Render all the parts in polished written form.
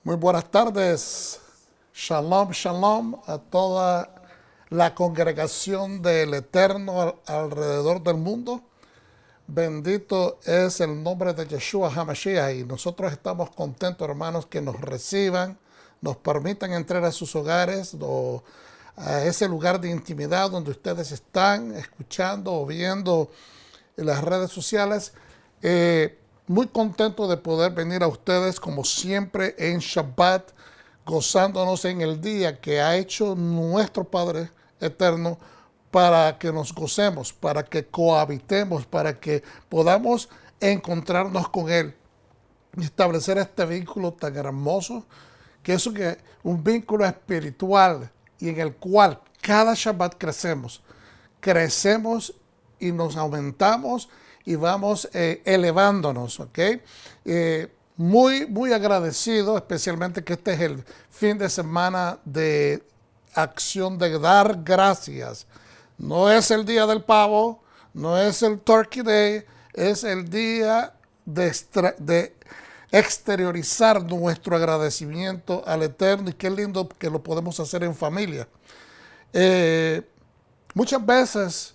Muy buenas tardes. Shalom, shalom a toda la congregación del Eterno alrededor del mundo. Bendito es el nombre de Yeshua HaMashiach y nosotros estamos contentos, hermanos, que nos reciban, nos permitan entrar a sus hogares o a ese lugar de intimidad donde ustedes están escuchando o viendo en las redes sociales. Muy contento de poder venir a ustedes como siempre en Shabbat, gozándonos en el día que ha hecho nuestro Padre Eterno para que nos gocemos, para que cohabitemos, para que podamos encontrarnos con Él y establecer este vínculo tan hermoso, que es un vínculo espiritual y en el cual cada Shabbat crecemos y nos aumentamos y vamos elevándonos, ¿ok? Muy agradecido, especialmente que este es el fin de semana de acción de dar gracias. No es el día del pavo, no es el Turkey Day, es el día de exteriorizar nuestro agradecimiento al Eterno, y qué lindo que lo podemos hacer en familia. Muchas veces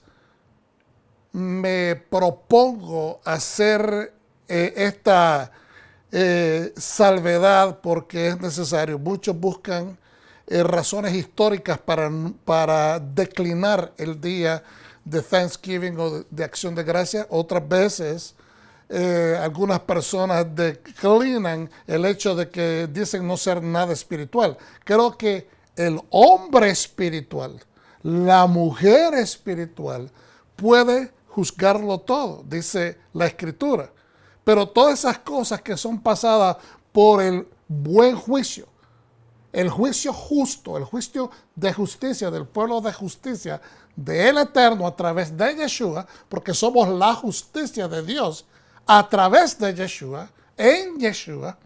me propongo hacer esta salvedad porque es necesario. Muchos buscan razones históricas para declinar el día de Thanksgiving o de Acción de Gracias. Otras veces algunas personas declinan el hecho de que dicen no ser nada espiritual. Creo que el hombre espiritual, la mujer espiritual, puede juzgarlo todo, dice la Escritura. Pero todas esas cosas que son pasadas por el buen juicio, el juicio justo, el juicio de justicia del pueblo de justicia del Eterno a través de Yeshua, porque somos la justicia de Dios a través de Yeshua, en Yeshua,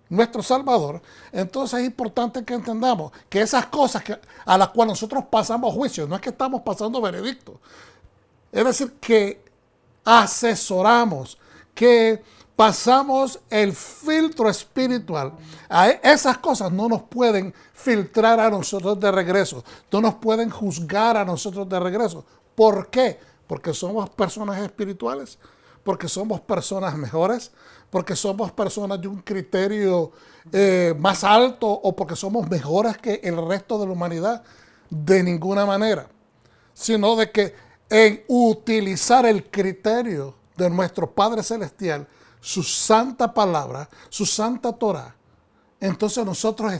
nuestro Salvador. Entonces es importante que entendamos que esas cosas a las cuales nosotros pasamos juicio, no es que estamos pasando veredicto, es decir, que asesoramos, que pasamos el filtro espiritual. Esas cosas no nos pueden filtrar a nosotros de regreso, no nos pueden juzgar a nosotros de regreso. ¿Por qué? Porque somos personas espirituales, porque somos personas mejores, porque somos personas de un criterio más alto o porque somos mejores que el resto de la humanidad. De ninguna manera, sino de que en utilizar el criterio de nuestro Padre Celestial, su santa palabra, su santa Torah, entonces nosotros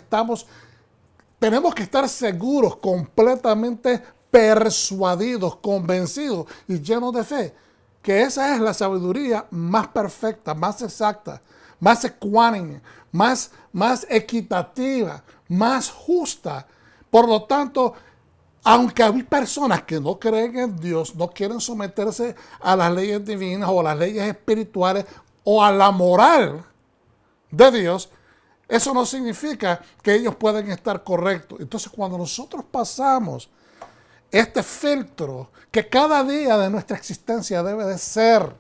tenemos que estar seguros, completamente persuadidos, convencidos y llenos de fe, que esa es la sabiduría más perfecta, más exacta, más ecuánime, más equitativa, más justa. Por lo tanto, aunque hay personas que no creen en Dios, no quieren someterse a las leyes divinas o a las leyes espirituales o a la moral de Dios, eso no significa que ellos pueden estar correctos. Entonces, cuando nosotros pasamos este filtro que cada día de nuestra existencia debe de ser,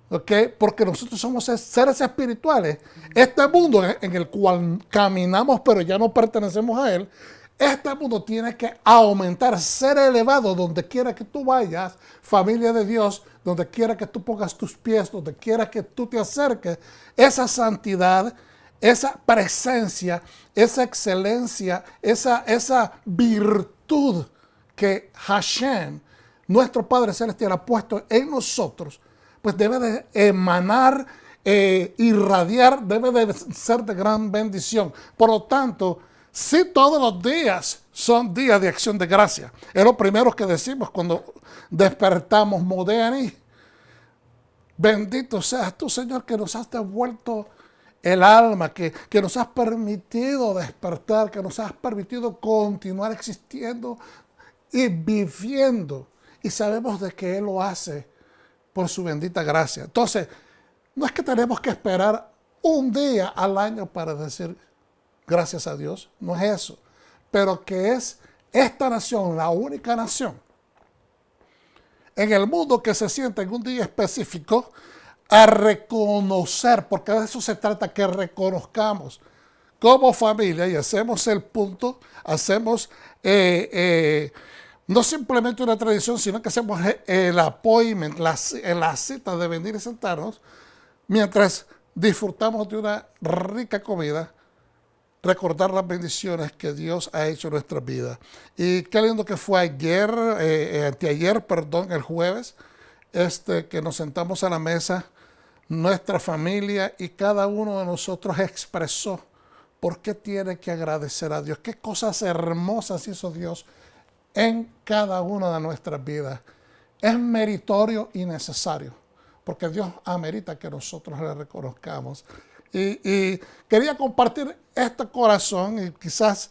¿ok? Porque nosotros somos seres espirituales, este mundo en el cual caminamos pero ya no pertenecemos a él, este mundo tiene que aumentar, ser elevado donde quiera que tú vayas, familia de Dios, donde quiera que tú pongas tus pies, donde quiera que tú te acerques. Esa santidad, esa presencia, esa excelencia, esa virtud que Hashem, nuestro Padre Celestial, ha puesto en nosotros, pues debe de emanar, irradiar, debe de ser de gran bendición. Por lo tanto, si todos los días son días de acción de gracia, es lo primero que decimos cuando despertamos. Modéani, bendito seas tú, Señor, que nos has devuelto el alma, que nos has permitido despertar, que nos has permitido continuar existiendo y viviendo. Y sabemos de que Él lo hace por su bendita gracia. Entonces, no es que tenemos que esperar un día al año para decir gracias a Dios, no es eso, pero que es esta nación, la única nación en el mundo que se sienta en un día específico a reconocer, porque de eso se trata, que reconozcamos como familia y hacemos el punto, hacemos no simplemente una tradición, sino que hacemos el appointment, la cita de venir y sentarnos, mientras disfrutamos de una rica comida, recordar las bendiciones que Dios ha hecho en nuestras vidas. Y qué lindo que fue anteayer, el jueves, que nos sentamos a la mesa, nuestra familia, y cada uno de nosotros expresó por qué tiene que agradecer a Dios, qué cosas hermosas hizo Dios en cada una de nuestras vidas. Es meritorio y necesario, porque Dios amerita que nosotros le reconozcamos. Y quería compartir este corazón, y quizás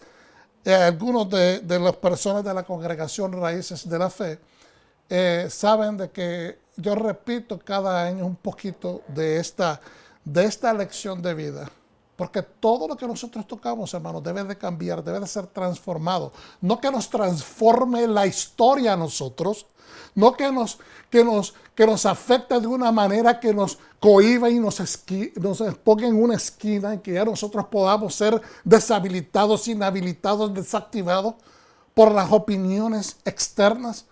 algunos de las personas de la congregación Raíces de la Fe saben de que yo repito cada año un poquito de esta lección de vida. Porque todo lo que nosotros tocamos, hermanos, debe de cambiar, debe de ser transformado. No que nos transforme la historia a nosotros, no que nos afecte de una manera que nos cohíba y nos ponga en una esquina en que ya nosotros podamos ser deshabilitados, inhabilitados, desactivados por las opiniones externas.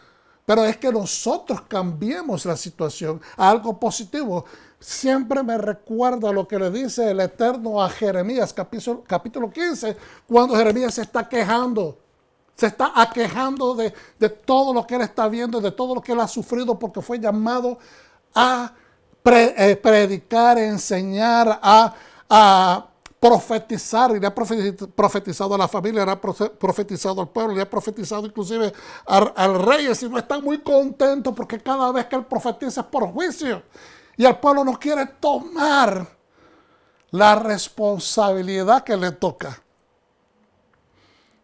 Pero es que nosotros cambiemos la situación a algo positivo. Siempre me recuerda lo que le dice el Eterno a Jeremías, capítulo 15, cuando Jeremías se está quejando. Se está aquejando de todo lo que él está viendo, de todo lo que él ha sufrido, porque fue llamado a predicar, enseñar, a profetizar, y le ha profetizado a la familia, le ha profetizado al pueblo, le ha profetizado inclusive al rey, y no está muy contento porque cada vez que él profetiza es por juicio, y el pueblo no quiere tomar la responsabilidad que le toca.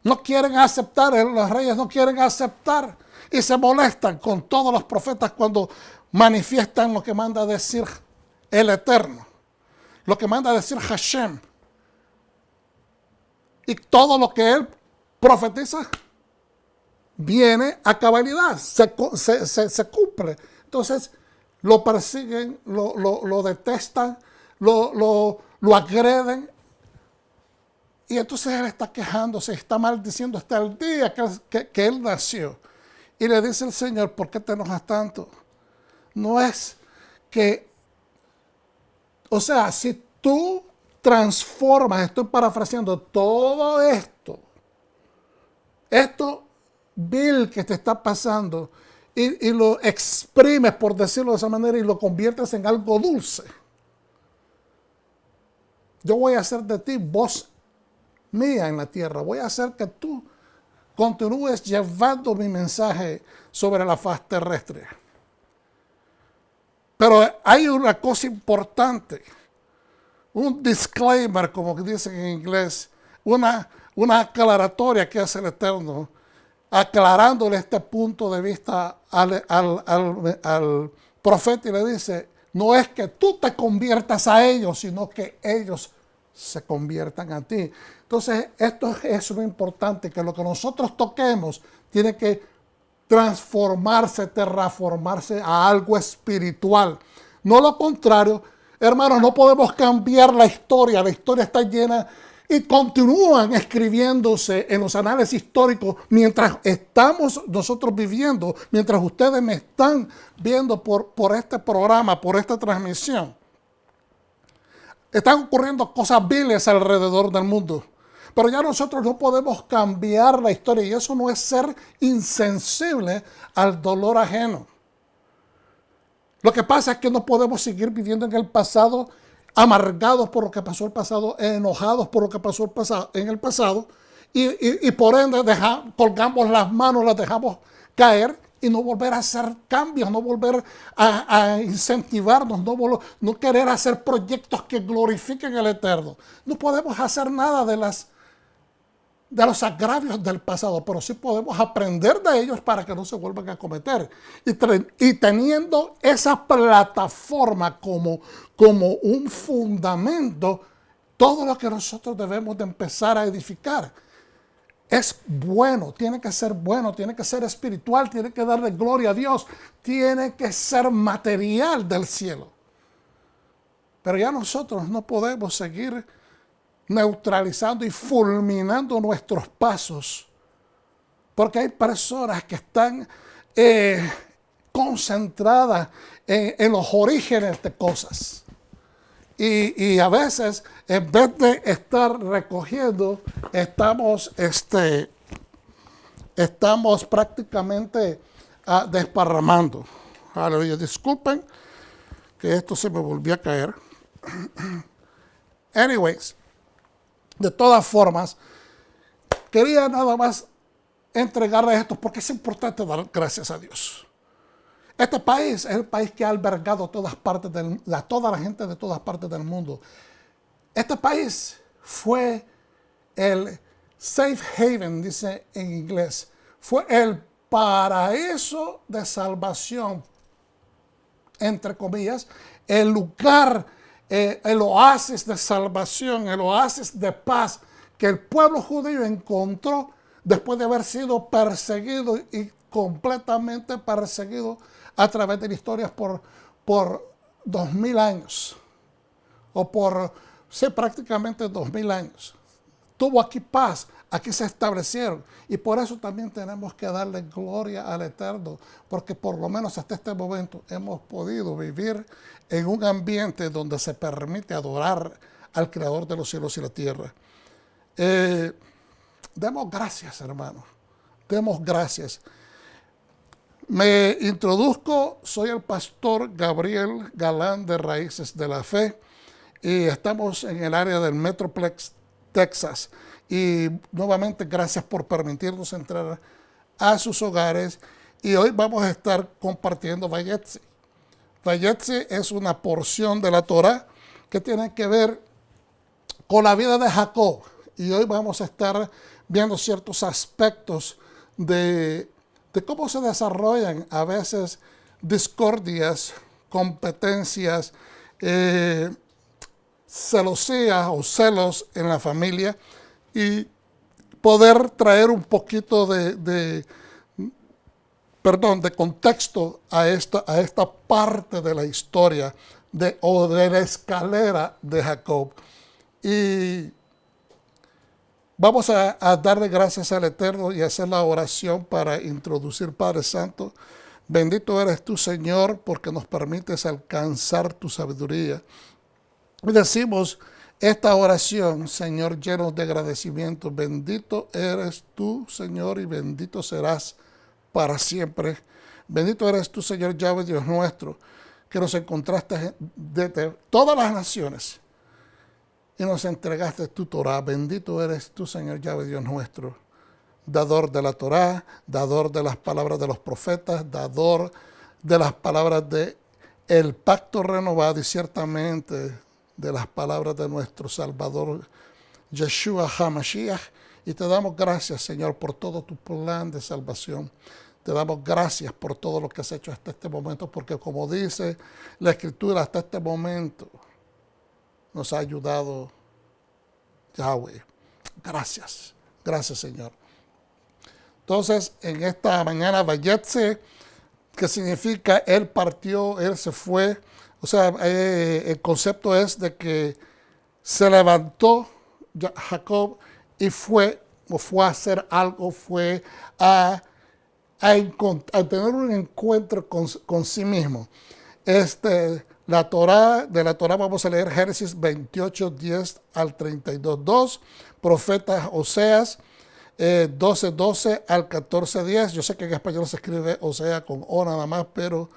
No quieren aceptar, los reyes no quieren aceptar, y se molestan con todos los profetas cuando manifiestan lo que manda a decir el Eterno, lo que manda a decir Hashem. Y todo lo que él profetiza viene a cabalidad, se cumple. Entonces lo persiguen, lo detestan, lo agreden. Y entonces él está quejándose, está maldiciendo hasta el día que él nació. Y le dice el Señor, ¿por qué te enojas tanto? No es que, o sea, si tú transformas, estoy parafraseando, todo esto vil que te está pasando, y lo exprimes, por decirlo de esa manera, y lo conviertes en algo dulce. Yo voy a hacer de ti voz mía en la tierra. Voy a hacer que tú continúes llevando mi mensaje sobre la faz terrestre. Pero hay una cosa importante, un disclaimer, como dicen en inglés, una aclaratoria que hace el Eterno, aclarándole este punto de vista al profeta, y le dice, no es que tú te conviertas a ellos, sino que ellos se conviertan a ti. Entonces, esto es lo importante, que lo que nosotros toquemos tiene que transformarse, terraformarse a algo espiritual. No lo contrario, hermanos, no podemos cambiar la historia está llena y continúan escribiéndose en los anales históricos mientras estamos nosotros viviendo, mientras ustedes me están viendo por este programa, por esta transmisión. Están ocurriendo cosas viles alrededor del mundo. Pero ya nosotros no podemos cambiar la historia, y eso no es ser insensible al dolor ajeno. Lo que pasa es que no podemos seguir viviendo en el pasado, amargados por lo que pasó en el pasado, enojados por lo que pasó en el pasado, y por ende colgamos las manos, las dejamos caer, y no volver a hacer cambios, no volver a incentivarnos, no querer hacer proyectos que glorifiquen al Eterno. No podemos hacer nada de los agravios del pasado, pero sí podemos aprender de ellos para que no se vuelvan a cometer. Y teniendo esa plataforma como un fundamento, todo lo que nosotros debemos de empezar a edificar es bueno, tiene que ser espiritual, tiene que darle gloria a Dios, tiene que ser material del cielo. Pero ya nosotros no podemos seguir neutralizando y fulminando nuestros pasos, porque hay personas que están concentradas en los orígenes de cosas. Y a veces, en vez de estar recogiendo, estamos prácticamente desparramando. Aleluya. Disculpen que esto se me volvió a caer. Anyways, de todas formas, quería nada más entregarles esto porque es importante dar gracias a Dios. Este país es el país que ha albergado a toda la gente de todas partes del mundo. Este país fue el safe haven, dice en inglés. Fue el paraíso de salvación, entre comillas, el lugar, el oasis de salvación, el oasis de paz que el pueblo judío encontró después de haber sido perseguido y completamente perseguido a través de la historia por 2000 años, o prácticamente 2000 años. Tuvo aquí paz, aquí se establecieron, y por eso también tenemos que darle gloria al Eterno, porque por lo menos hasta este momento hemos podido vivir en un ambiente donde se permite adorar al Creador de los cielos y la tierra. Demos gracias, hermanos, demos gracias. Me introduzco, soy el pastor Gabriel Galán de Raíces de la Fe y estamos en el área del Metroplex, Texas. Y nuevamente gracias por permitirnos entrar a sus hogares y hoy vamos a estar compartiendo Vayetze. Vayetze es una porción de la Torah que tiene que ver con la vida de Jacob y hoy vamos a estar viendo ciertos aspectos de cómo se desarrollan a veces discordias, competencias, celosías o celos en la familia y poder traer un poquito de contexto a esta parte de la historia o de la escalera de Jacob. Y vamos a darle gracias al Eterno y hacer la oración para introducir. Padre Santo, bendito eres tú, Señor, porque nos permites alcanzar tu sabiduría. Y decimos esta oración, Señor, llenos de agradecimiento. Bendito eres tú, Señor, y bendito serás para siempre. Bendito eres tú, Señor Yahweh, Dios nuestro, que nos encontraste de todas las naciones y nos entregaste tu Torah. Bendito eres tú, Señor Yahweh, Dios nuestro, dador de la Torah, dador de las palabras de los profetas, dador de las palabras del pacto renovado y ciertamente de las palabras de nuestro Salvador, Yeshua HaMashiach. Y te damos gracias, Señor, por todo tu plan de salvación. Te damos gracias por todo lo que has hecho hasta este momento, porque como dice la Escritura, hasta este momento nos ha ayudado Yahweh. Gracias, gracias, Señor. Entonces, en esta mañana, Vayetze, que significa Él partió, Él se fue. O sea, el concepto es de que se levantó Jacob y fue a hacer algo, fue a tener un encuentro con sí mismo. De la Torah vamos a leer Génesis 28, 10 al 32, 2, Profetas Oseas 12, 12 al 14, 10. Yo sé que en español se escribe Osea con O nada más, pero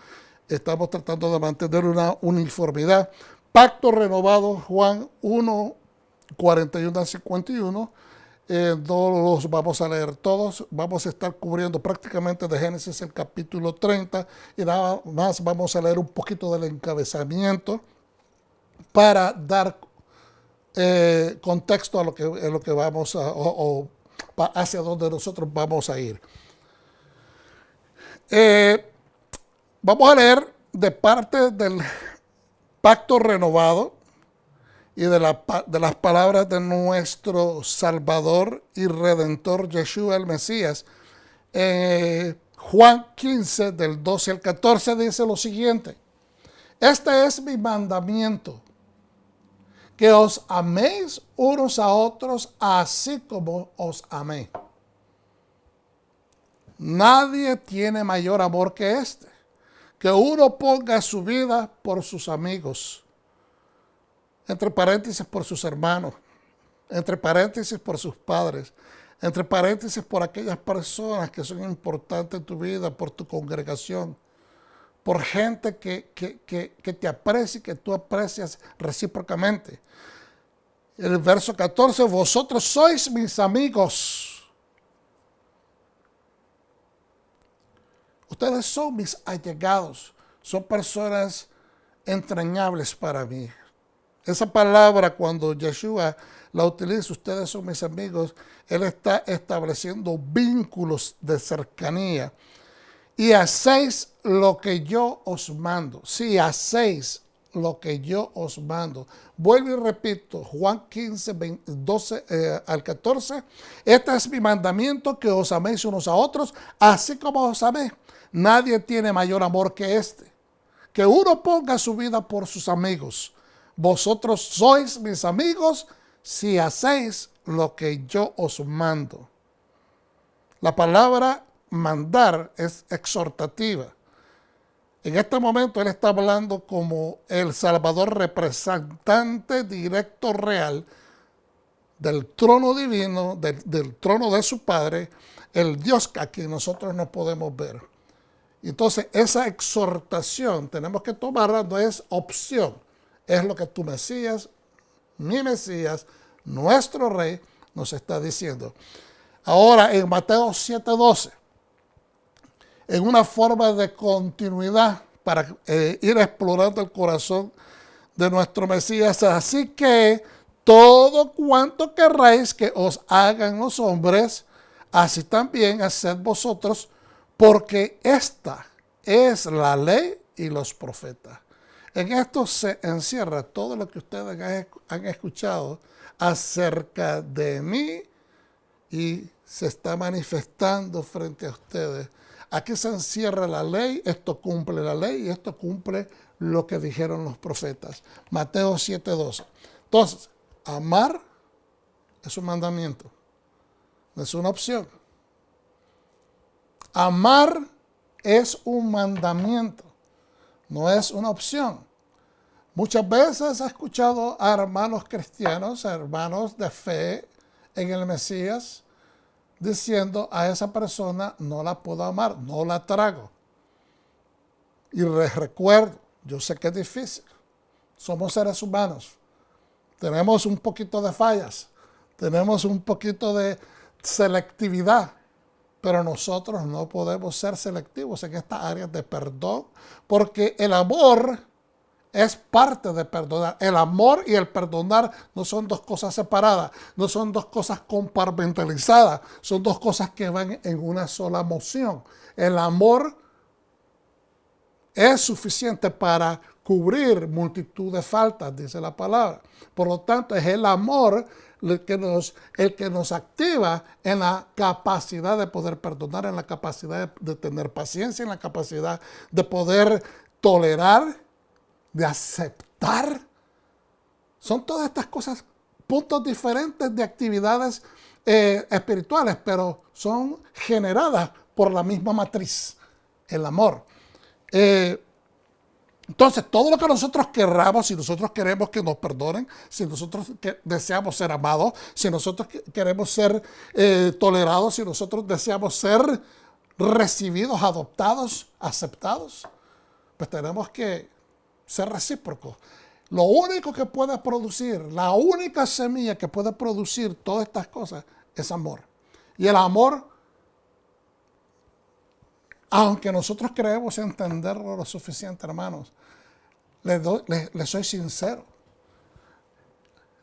estamos tratando de mantener una uniformidad. Pacto renovado, Juan 1, 41 al 51. No los vamos a leer todos, vamos a estar cubriendo prácticamente de Génesis el capítulo 30 y nada más vamos a leer un poquito del encabezamiento para dar contexto a lo que vamos hacia donde nosotros vamos a ir. Vamos a leer de parte del pacto renovado y de las palabras de nuestro Salvador y Redentor Yeshua el Mesías. Juan 15, del 12 al 14, dice lo siguiente: este es mi mandamiento, que os améis unos a otros así como os amé. Nadie tiene mayor amor que este, que uno ponga su vida por sus amigos, entre paréntesis por sus hermanos, entre paréntesis por sus padres, entre paréntesis por aquellas personas que son importantes en tu vida, por tu congregación, por gente que te aprecia y que tú aprecias recíprocamente. El verso 14, vosotros sois mis amigos. Ustedes son mis allegados, son personas entrañables para mí. Esa palabra, cuando Yeshua la utiliza, ustedes son mis amigos, Él está estableciendo vínculos de cercanía. Y hacéis lo que yo os mando. Sí, hacéis lo que yo os mando. Vuelvo y repito, Juan 15, 12 al 14. Este es mi mandamiento, que os améis unos a otros, así como os amé. Nadie tiene mayor amor que este, que uno ponga su vida por sus amigos. Vosotros sois mis amigos si hacéis lo que yo os mando. La palabra mandar es exhortativa. En este momento él está hablando como el Salvador, representante directo real del trono divino, del trono de su Padre, el Dios a quien nosotros no podemos ver. Entonces esa exhortación tenemos que tomarla, no es opción, es lo que tu Mesías, mi Mesías, nuestro Rey nos está diciendo. Ahora en Mateo 7:12, en una forma de continuidad para ir explorando el corazón de nuestro Mesías. Así que todo cuanto querráis que os hagan los hombres, así también haced vosotros, porque esta es la ley y los profetas. En esto se encierra todo lo que ustedes han escuchado acerca de mí y se está manifestando frente a ustedes. Aquí se encierra la ley, esto cumple la ley y esto cumple lo que dijeron los profetas. Mateo 7:12. Entonces, amar es un mandamiento, no es una opción. Amar es un mandamiento, no es una opción. Muchas veces he escuchado a hermanos cristianos, a hermanos de fe en el Mesías, diciendo a esa persona no la puedo amar, no la trago. Y les recuerdo, yo sé que es difícil, somos seres humanos, tenemos un poquito de fallas, tenemos un poquito de selectividad, pero nosotros no podemos ser selectivos en estas áreas de perdón, porque el amor es parte de perdonar. El amor y el perdonar no son dos cosas separadas, no son dos cosas compartimentalizadas, son dos cosas que van en una sola moción. El amor es suficiente para cubrir multitud de faltas, dice la palabra. Por lo tanto, es el amor el que nos activa en la capacidad de poder perdonar, en la capacidad de tener paciencia, en la capacidad de poder tolerar, de aceptar. Son todas estas cosas, puntos diferentes de actividades espirituales, pero son generadas por la misma matriz, el amor. Entonces, todo lo que nosotros querramos, si nosotros queremos que nos perdonen, si nosotros deseamos ser amados, si nosotros queremos ser tolerados, si nosotros deseamos ser recibidos, adoptados, aceptados, pues tenemos que ser recíprocos. Lo único que puede producir, la única semilla que puede producir todas estas cosas es amor. Y el amor, aunque nosotros creemos entenderlo lo suficiente, hermanos, les soy sincero.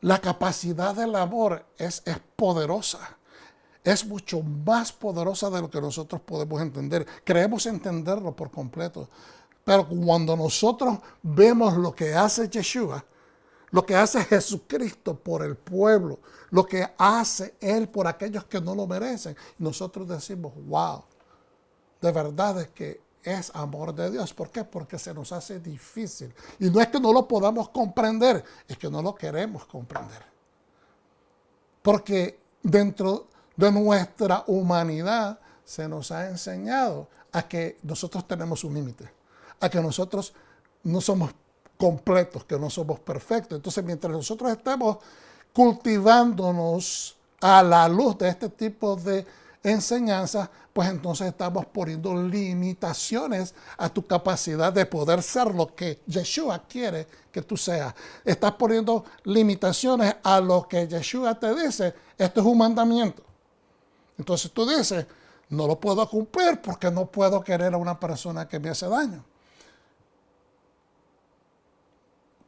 La capacidad del amor es poderosa. Es mucho más poderosa de lo que nosotros podemos entender. Creemos entenderlo por completo. Pero cuando nosotros vemos lo que hace Yeshua, lo que hace Jesucristo por el pueblo, lo que hace Él por aquellos que no lo merecen, nosotros decimos, wow, de verdad es que es amor de Dios. ¿Por qué? Porque se nos hace difícil. Y no es que no lo podamos comprender, es que no lo queremos comprender. Porque dentro de nuestra humanidad se nos ha enseñado a que nosotros tenemos un límite, a que nosotros no somos completos, que no somos perfectos. Entonces, mientras nosotros estemos cultivándonos a la luz de este tipo de enseñanzas, pues entonces estamos poniendo limitaciones a tu capacidad de poder ser lo que Yeshua quiere que tú seas. Estás poniendo limitaciones a lo que Yeshua te dice. Esto es un mandamiento. Entonces tú dices, no lo puedo cumplir porque no puedo querer a una persona que me hace daño.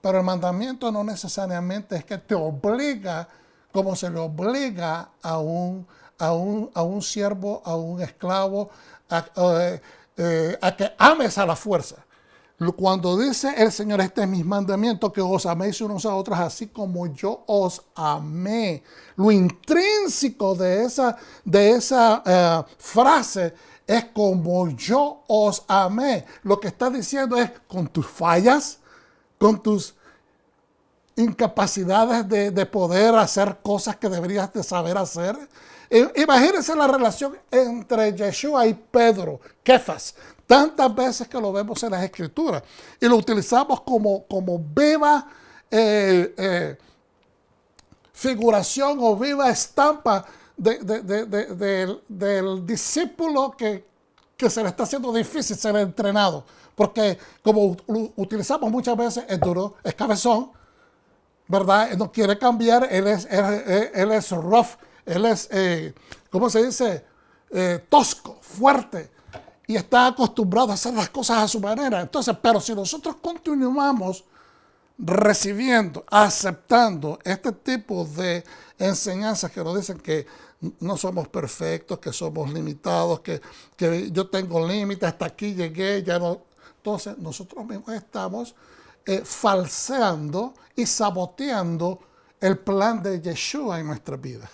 Pero el mandamiento no necesariamente es que te obliga, como se le obliga a un siervo, a un esclavo, a que ames a la fuerza. Cuando dice el Señor, este es mi mandamiento, que os améis unos a otros así como yo os amé. Lo intrínseco de esa frase es como yo os amé. Lo que está diciendo es con tus fallas, con tus incapacidades de poder hacer cosas que deberías de saber hacer. Imagínense la relación entre Yeshua y Pedro, Kefas, tantas veces que lo vemos en las Escrituras y lo utilizamos como viva figuración o viva estampa del discípulo que se le está haciendo difícil ser entrenado, porque como utilizamos muchas veces, es duro, es cabezón, ¿verdad? Él no quiere cambiar, él es rough, él es, ¿cómo se dice? Tosco, fuerte, y está acostumbrado a hacer las cosas a su manera. Entonces, pero si nosotros continuamos recibiendo, aceptando este tipo de enseñanzas que nos dicen que no somos perfectos, que somos limitados, que yo tengo límites, hasta aquí llegué, ya no. Entonces, nosotros mismos estamos falseando y saboteando el plan de Yeshua en nuestra vida,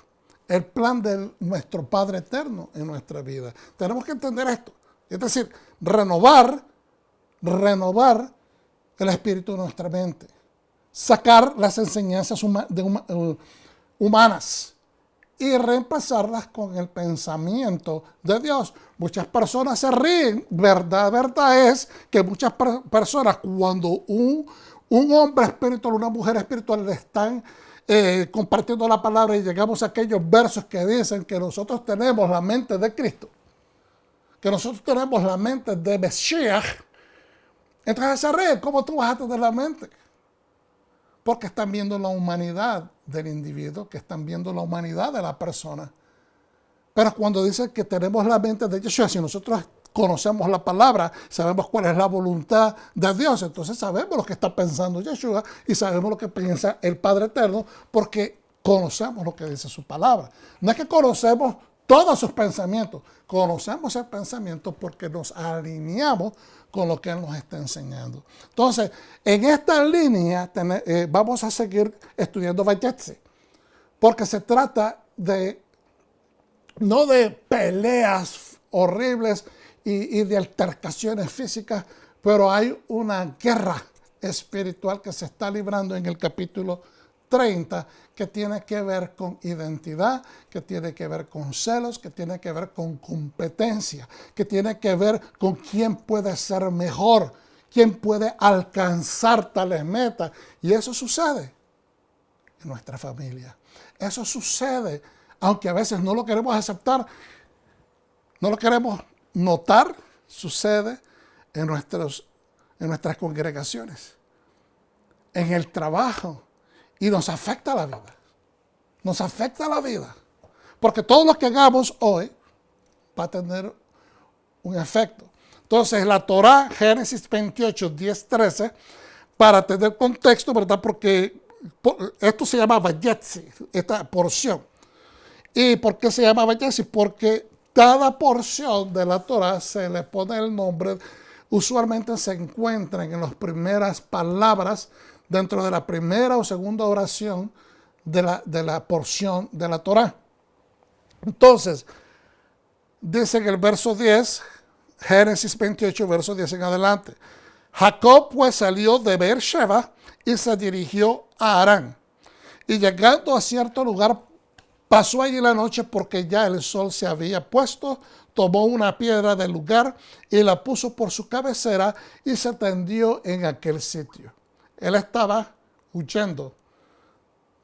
el plan de nuestro Padre Eterno en nuestra vida. Tenemos que entender esto. Es decir, renovar el espíritu de nuestra mente, sacar las enseñanzas humanas y reemplazarlas con el pensamiento de Dios. Muchas personas se ríen. Verdad es que muchas personas, cuando un hombre espiritual, una mujer espiritual le están compartiendo la palabra y llegamos a aquellos versos que dicen que nosotros tenemos la mente de Cristo, que nosotros tenemos la mente de Mesías, entonces se ríen. ¿Cómo tú vas a tener la mente? Porque están viendo la humanidad del individuo, que están viendo la humanidad de la persona. Pero cuando dicen que tenemos la mente de Yeshua, si nosotros conocemos la palabra, sabemos cuál es la voluntad de Dios, entonces sabemos lo que está pensando Yeshua y sabemos lo que piensa el Padre Eterno, porque conocemos lo que dice su palabra. No es que conocemos todos sus pensamientos, conocemos el pensamiento porque nos alineamos con lo que Él nos está enseñando. Entonces, en esta línea vamos a seguir estudiando Vayetze, porque se trata no de peleas horribles y de altercaciones físicas, pero hay una guerra espiritual que se está librando en el capítulo 30, que tiene que ver con identidad, que tiene que ver con celos, que tiene que ver con competencia, que tiene que ver con quién puede ser mejor, quién puede alcanzar tales metas. Y eso sucede en nuestra familia. Eso sucede, aunque a veces no lo queremos aceptar, no lo queremos notar, sucede en nuestras congregaciones, en el trabajo. Y nos afecta la vida. Nos afecta la vida. Porque todo lo que hagamos hoy va a tener un efecto. Entonces, la Torá, Génesis 28, 10, 13, para tener contexto, ¿verdad? Porque esto se llama Vayetze, esta porción. ¿Y por qué se llama Vayetze? Porque cada porción de la Torá se le pone el nombre, usualmente se encuentran en las primeras palabras dentro de la primera o segunda oración de la porción de la Torá. Entonces, dice en el verso 10 Génesis 28, verso 10 en adelante. Jacob pues salió de Beersheba y se dirigió a Harán. Y llegando a cierto lugar, pasó allí la noche porque ya el sol se había puesto. Tomó una piedra del lugar y la puso por su cabecera y se tendió en aquel sitio. Él estaba huyendo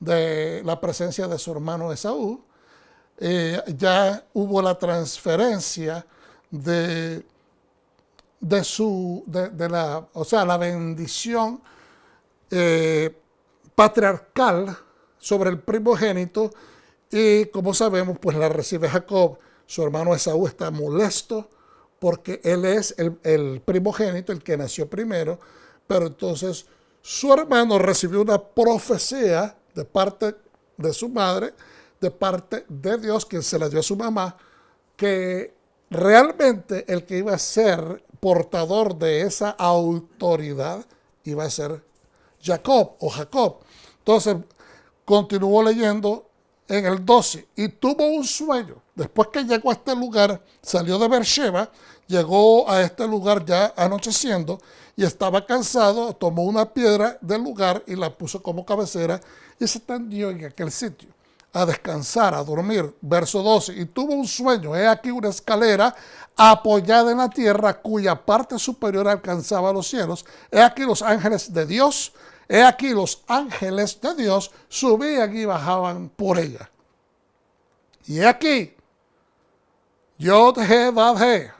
de la presencia de su hermano Esaú. Ya hubo la transferencia de la bendición patriarcal sobre el primogénito, y como sabemos, pues la recibe Jacob. Su hermano Esaú está molesto porque él es el primogénito, el que nació primero, pero entonces su hermano recibió una profecía de parte de su madre, de parte de Dios, que se la dio a su mamá, que realmente el que iba a ser portador de esa autoridad iba a ser Jacob. Entonces continuó leyendo en el 12, y tuvo un sueño. Después que llegó a este lugar, salió de Beersheba, llegó a este lugar ya anocheciendo y estaba cansado, tomó una piedra del lugar y la puso como cabecera y se tendió en aquel sitio a descansar, a dormir. Verso 12, y tuvo un sueño, he aquí una escalera apoyada en la tierra cuya parte superior alcanzaba los cielos, he aquí los ángeles de Dios, subían y bajaban por ella. Y he aquí, Yod-He-Vav-He,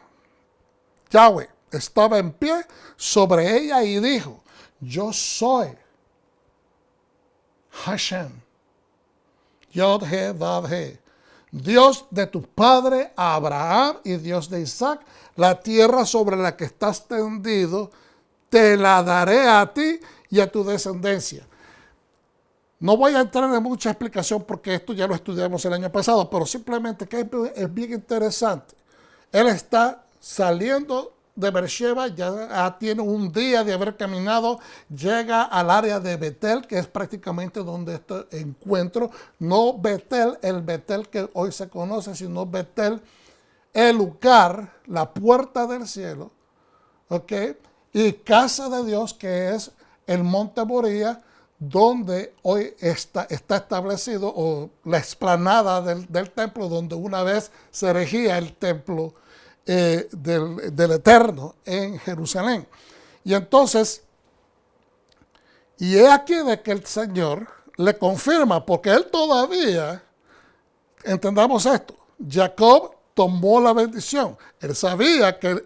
Yahweh, estaba en pie sobre ella y dijo, yo soy Hashem, Yod-He-Vav-He, Dios de tu padre Abraham y Dios de Isaac. La tierra sobre la que estás tendido te la daré a ti y a tu descendencia. No voy a entrar en mucha explicación porque esto ya lo estudiamos el año pasado, pero simplemente que es bien interesante. Él está saliendo de Beersheba, ya tiene un día de haber caminado, llega al área de Betel, que es prácticamente donde este encuentro, no Betel, el Betel que hoy se conoce, sino Betel, el lugar, la puerta del cielo, ¿ok? Y casa de Dios, que es el monte Moría, donde hoy está establecido, o la explanada del templo, donde una vez se erigía el templo del Eterno en Jerusalén. Y entonces, y he aquí de que el Señor le confirma, porque él todavía, entendamos esto, Jacob tomó la bendición, él sabía que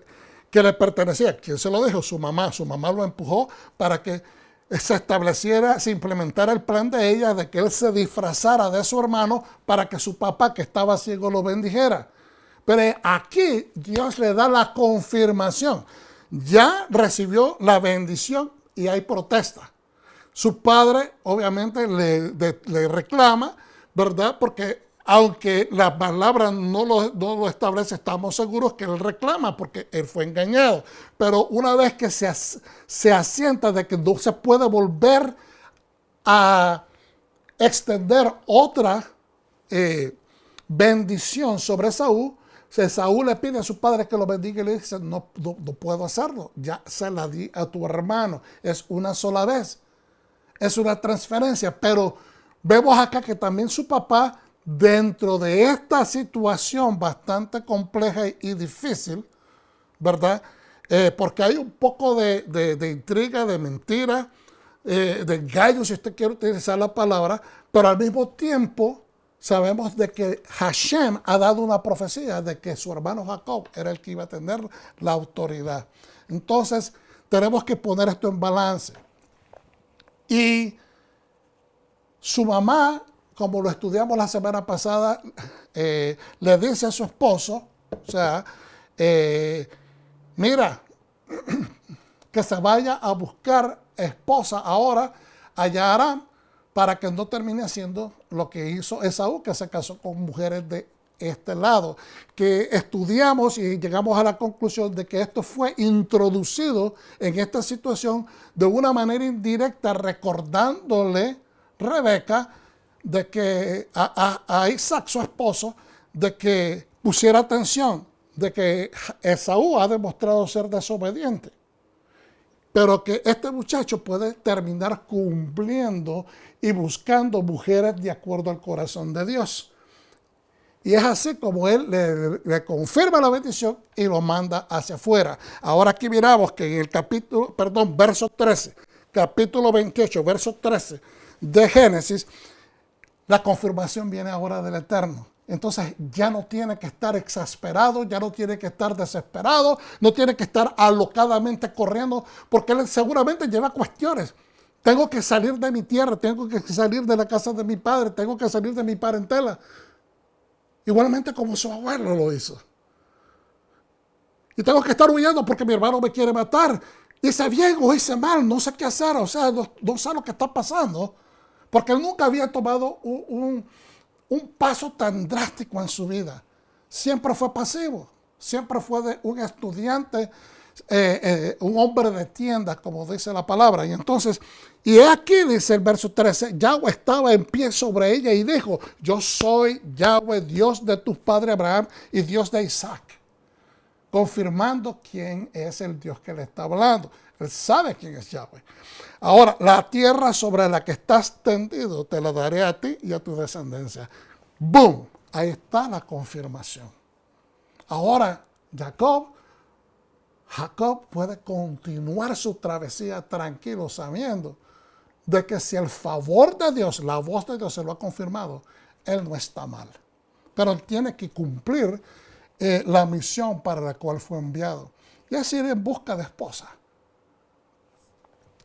le pertenecía. ¿Quién se lo dijo? Su mamá. Su mamá lo empujó para que se estableciera, se implementara el plan de ella de que él se disfrazara de su hermano para que su papá, que estaba ciego, lo bendijera. Pero aquí Dios le da la confirmación. Ya recibió la bendición y hay protesta. Su padre obviamente le reclama, ¿verdad? Porque aunque la palabra no lo establece, estamos seguros que él reclama porque él fue engañado. Pero una vez que se asienta de que no se puede volver a extender otra bendición sobre Esaú, Esaú le pide a su padre que lo bendiga y le dice, no puedo hacerlo, ya se la di a tu hermano, es una sola vez, es una transferencia. Pero vemos acá que también su papá, dentro de esta situación bastante compleja y difícil, ¿verdad? Porque hay un poco de intriga, de mentira, de engaño, si usted quiere utilizar la palabra, pero al mismo tiempo sabemos de que Hashem ha dado una profecía de que su hermano Jacob era el que iba a tener la autoridad. Entonces, tenemos que poner esto en balance. Y su mamá, como lo estudiamos la semana pasada, le dice a su esposo, o sea, mira, que se vaya a buscar esposa ahora allá a Aram, para que no termine haciendo lo que hizo Esaú, que se casó con mujeres de este lado, que estudiamos y llegamos a la conclusión de que esto fue introducido en esta situación de una manera indirecta, recordándole Rebeca de que a Isaac, su esposo, de que pusiera atención. de que Esaú ha demostrado ser desobediente, pero que este muchacho puede terminar cumpliendo y buscando mujeres de acuerdo al corazón de Dios. Y es así como él le confirma la bendición y lo manda hacia afuera. Ahora aquí miramos que en el verso 13, capítulo 28, verso 13 de Génesis, la confirmación viene ahora del Eterno. Entonces ya no tiene que estar exasperado, ya no tiene que estar desesperado, no tiene que estar alocadamente corriendo, porque él seguramente lleva cuestiones. Tengo que salir de mi tierra, tengo que salir de la casa de mi padre, tengo que salir de mi parentela. Igualmente como su abuelo lo hizo. Y tengo que estar huyendo porque mi hermano me quiere matar. Hice bien o hice mal, no sé qué hacer, o sea, no sé lo que está pasando. Porque él nunca había tomado un paso tan drástico en su vida. Siempre fue pasivo, siempre fue un estudiante, un hombre de tiendas, como dice la palabra. Y entonces, y aquí dice el verso 13, Yahweh estaba en pie sobre ella y dijo, yo soy Yahweh, Dios de tu padre Abraham y Dios de Isaac. Confirmando quién es el Dios que le está hablando. Él sabe quién es Yahweh. Ahora, la tierra sobre la que estás tendido te la daré a ti y a tu descendencia. ¡Boom! Ahí está la confirmación. Ahora, Jacob puede continuar su travesía tranquilo, sabiendo de que si el favor de Dios, la voz de Dios se lo ha confirmado, él no está mal. Pero él tiene que cumplir la misión para la cual fue enviado. Y es ir en busca de esposa.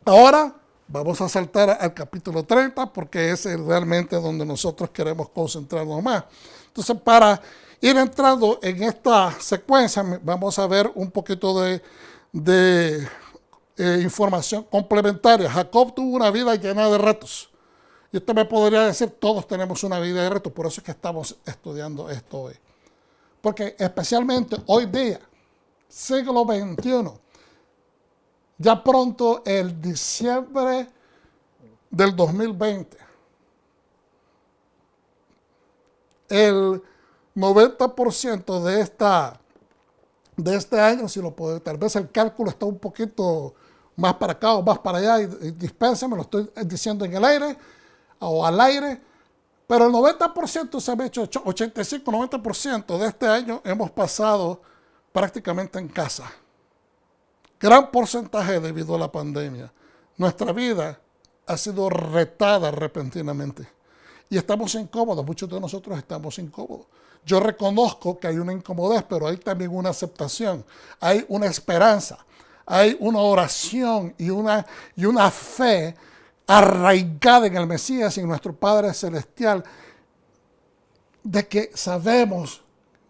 Ahora vamos a saltar al capítulo 30 porque es realmente donde nosotros queremos concentrarnos más. Entonces, para ir entrando en esta secuencia, vamos a ver un poquito de información complementaria. Jacob tuvo una vida llena de retos. Y usted me podría decir, todos tenemos una vida de retos, por eso es que estamos estudiando esto hoy. Porque especialmente hoy día, siglo XXI, ya pronto el diciembre del 2020, el 90% de este año, si lo puedo, tal vez el cálculo está un poquito más para acá o más para allá, y dispénseme, lo estoy diciendo en el aire o al aire, pero el 90% se ha hecho, 85-90% de este año hemos pasado prácticamente en casa. Gran porcentaje debido a la pandemia. Nuestra vida ha sido retada repentinamente. Y estamos incómodos, muchos de nosotros estamos incómodos. Yo reconozco que hay una incomodidad, pero hay también una aceptación, hay una esperanza, hay una oración y una fe arraigada en el Mesías y en nuestro Padre Celestial, de que sabemos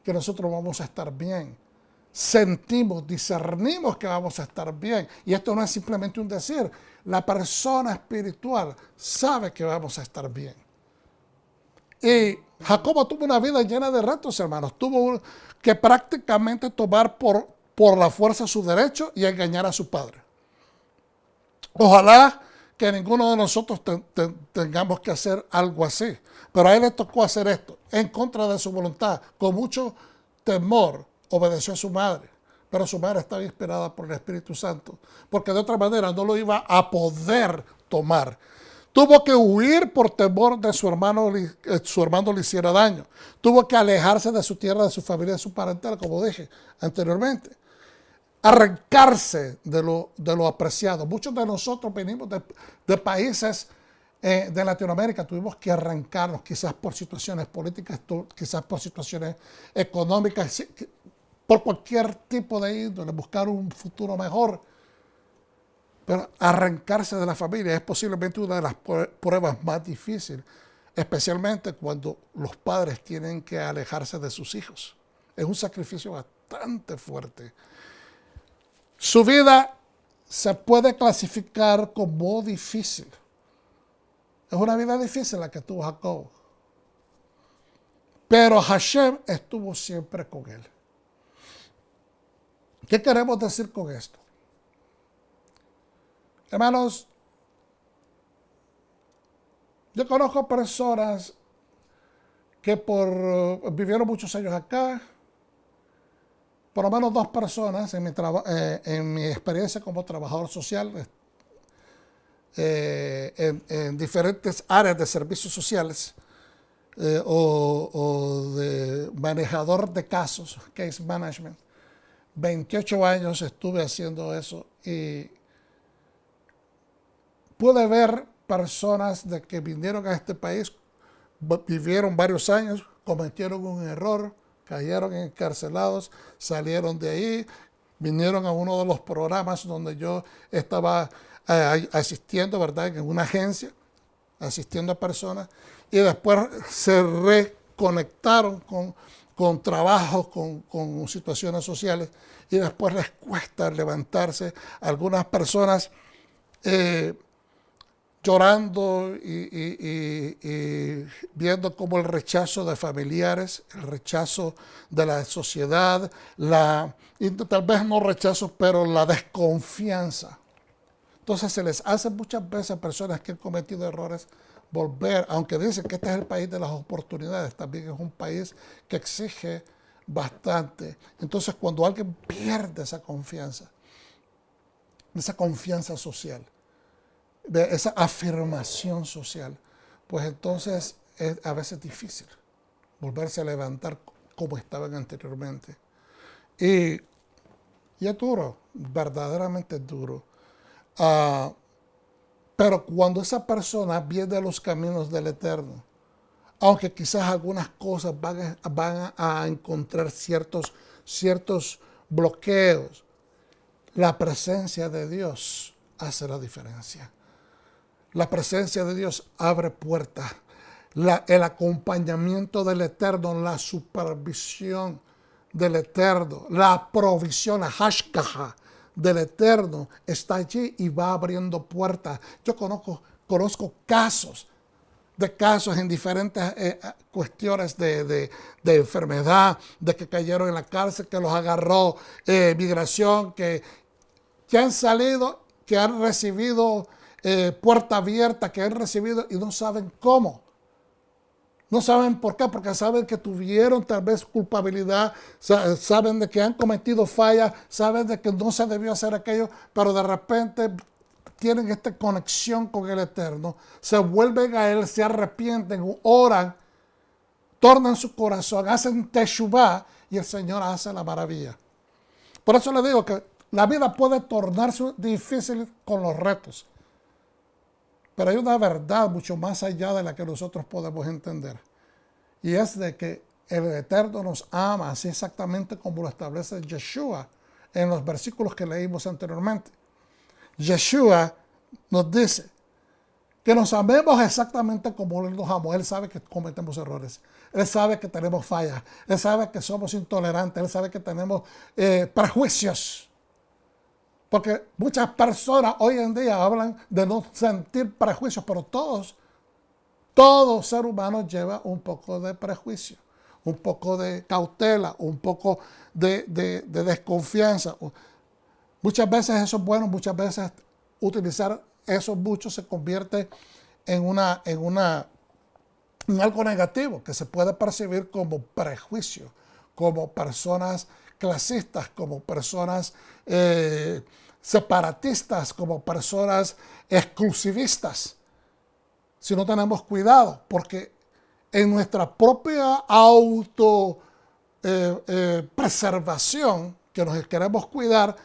que nosotros vamos a estar bien. Sentimos, discernimos que vamos a estar bien. Y esto no es simplemente un decir. La persona espiritual sabe que vamos a estar bien. Y Jacobo tuvo una vida llena de retos, hermanos. Tuvo que prácticamente tomar por la fuerza su derecho y engañar a su padre. Ojalá que ninguno de nosotros tengamos que hacer algo así. Pero a él le tocó hacer esto en contra de su voluntad, con mucho temor. Obedeció a su madre, pero su madre estaba inspirada por el Espíritu Santo, porque de otra manera no lo iba a poder tomar. Tuvo que huir por temor de su hermano le hiciera daño. Tuvo que alejarse de su tierra, de su familia, de su parentela, como dije anteriormente. Arrancarse de lo apreciado. Muchos de nosotros venimos de países de Latinoamérica, tuvimos que arrancarnos, quizás por situaciones políticas, quizás por situaciones económicas, por cualquier tipo de índole, buscar un futuro mejor. Pero arrancarse de la familia es posiblemente una de las pruebas más difíciles, especialmente cuando los padres tienen que alejarse de sus hijos. Es un sacrificio bastante fuerte. Su vida se puede clasificar como difícil. Es una vida difícil la que tuvo Jacob. Pero Hashem estuvo siempre con él. ¿Qué queremos decir con esto? Hermanos, yo conozco personas que vivieron muchos años acá, por lo menos dos personas en mi experiencia como trabajador social, en diferentes áreas de servicios sociales, o de manejador de casos, case management. 28 años estuve haciendo eso y pude ver personas de que vinieron a este país, vivieron varios años, cometieron un error, cayeron encarcelados, salieron de ahí, vinieron a uno de los programas donde yo estaba asistiendo, ¿verdad?, en una agencia, asistiendo a personas, y después se reconectaron con trabajos, con situaciones sociales, y después les cuesta levantarse. Algunas personas llorando y viendo como el rechazo de familiares, el rechazo de la sociedad, y tal vez no rechazo, pero la desconfianza. Entonces se les hace muchas veces a personas que han cometido errores volver, aunque dicen que este es el país de las oportunidades, también es un país que exige bastante. Entonces cuando alguien pierde esa confianza social, esa afirmación social, pues entonces es a veces difícil volverse a levantar como estaban anteriormente. Y es duro, verdaderamente es duro. Pero cuando esa persona viene a los caminos del Eterno, aunque quizás algunas cosas van a encontrar ciertos bloqueos, la presencia de Dios hace la diferencia. La presencia de Dios abre puertas. El acompañamiento del Eterno, la supervisión del Eterno, la provisión, la hashkaha del Eterno está allí y va abriendo puertas. Yo conozco casos en diferentes cuestiones de enfermedad, de que cayeron en la cárcel, que los agarró migración, que han salido, que han recibido puerta abierta, que han recibido y no saben cómo. No saben por qué, porque saben que tuvieron tal vez culpabilidad, saben de que han cometido fallas, saben de que no se debió hacer aquello, pero de repente tienen esta conexión con el Eterno, se vuelven a Él, se arrepienten, oran, tornan su corazón, hacen teshuvá y el Señor hace la maravilla. Por eso le digo que la vida puede tornarse difícil con los retos, pero hay una verdad mucho más allá de la que nosotros podemos entender. Y es de que el Eterno nos ama, así exactamente como lo establece Yeshua en los versículos que leímos anteriormente. Yeshua nos dice que nos amemos exactamente como Él nos amó. Él sabe que cometemos errores. Él sabe que tenemos fallas. Él sabe que somos intolerantes. Él sabe que tenemos prejuicios. Porque muchas personas hoy en día hablan de no sentir prejuicios, pero todo ser humano lleva un poco de prejuicio, un poco de cautela, un poco de desconfianza. Muchas veces eso es bueno, muchas veces utilizar eso mucho se convierte en algo negativo que se puede percibir como prejuicio, como personas clasistas, como personas separatistas, como personas exclusivistas. Si no tenemos cuidado, porque en nuestra propia preservación que nos queremos cuidar,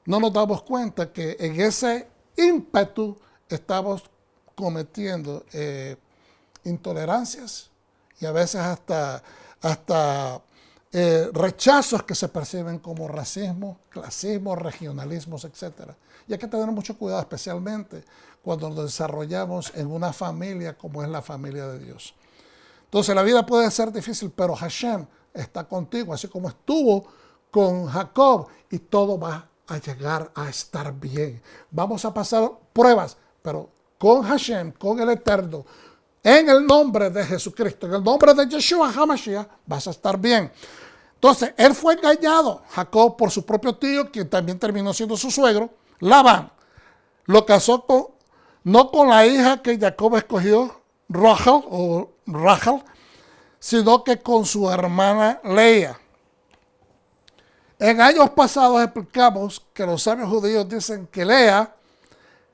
no nos damos cuenta que en ese ímpetu estamos cometiendo intolerancias y a veces hasta rechazos que se perciben como racismo, clasismo, regionalismos, etc. Y hay que tener mucho cuidado, especialmente cuando nos desarrollamos en una familia como es la familia de Dios. Entonces la vida puede ser difícil, pero Hashem está contigo, así como estuvo con Jacob, y todo va a llegar a estar bien. Vamos a pasar pruebas, pero con Hashem, con el Eterno, en el nombre de Jesucristo, en el nombre de Yeshua HaMashiach, vas a estar bien. Entonces, él fue engañado, Jacob, por su propio tío, quien también terminó siendo su suegro, Labán. Lo casó no con la hija que Jacob escogió, Rachel, sino que con su hermana Lea. En años pasados explicamos que los sabios judíos dicen que Lea,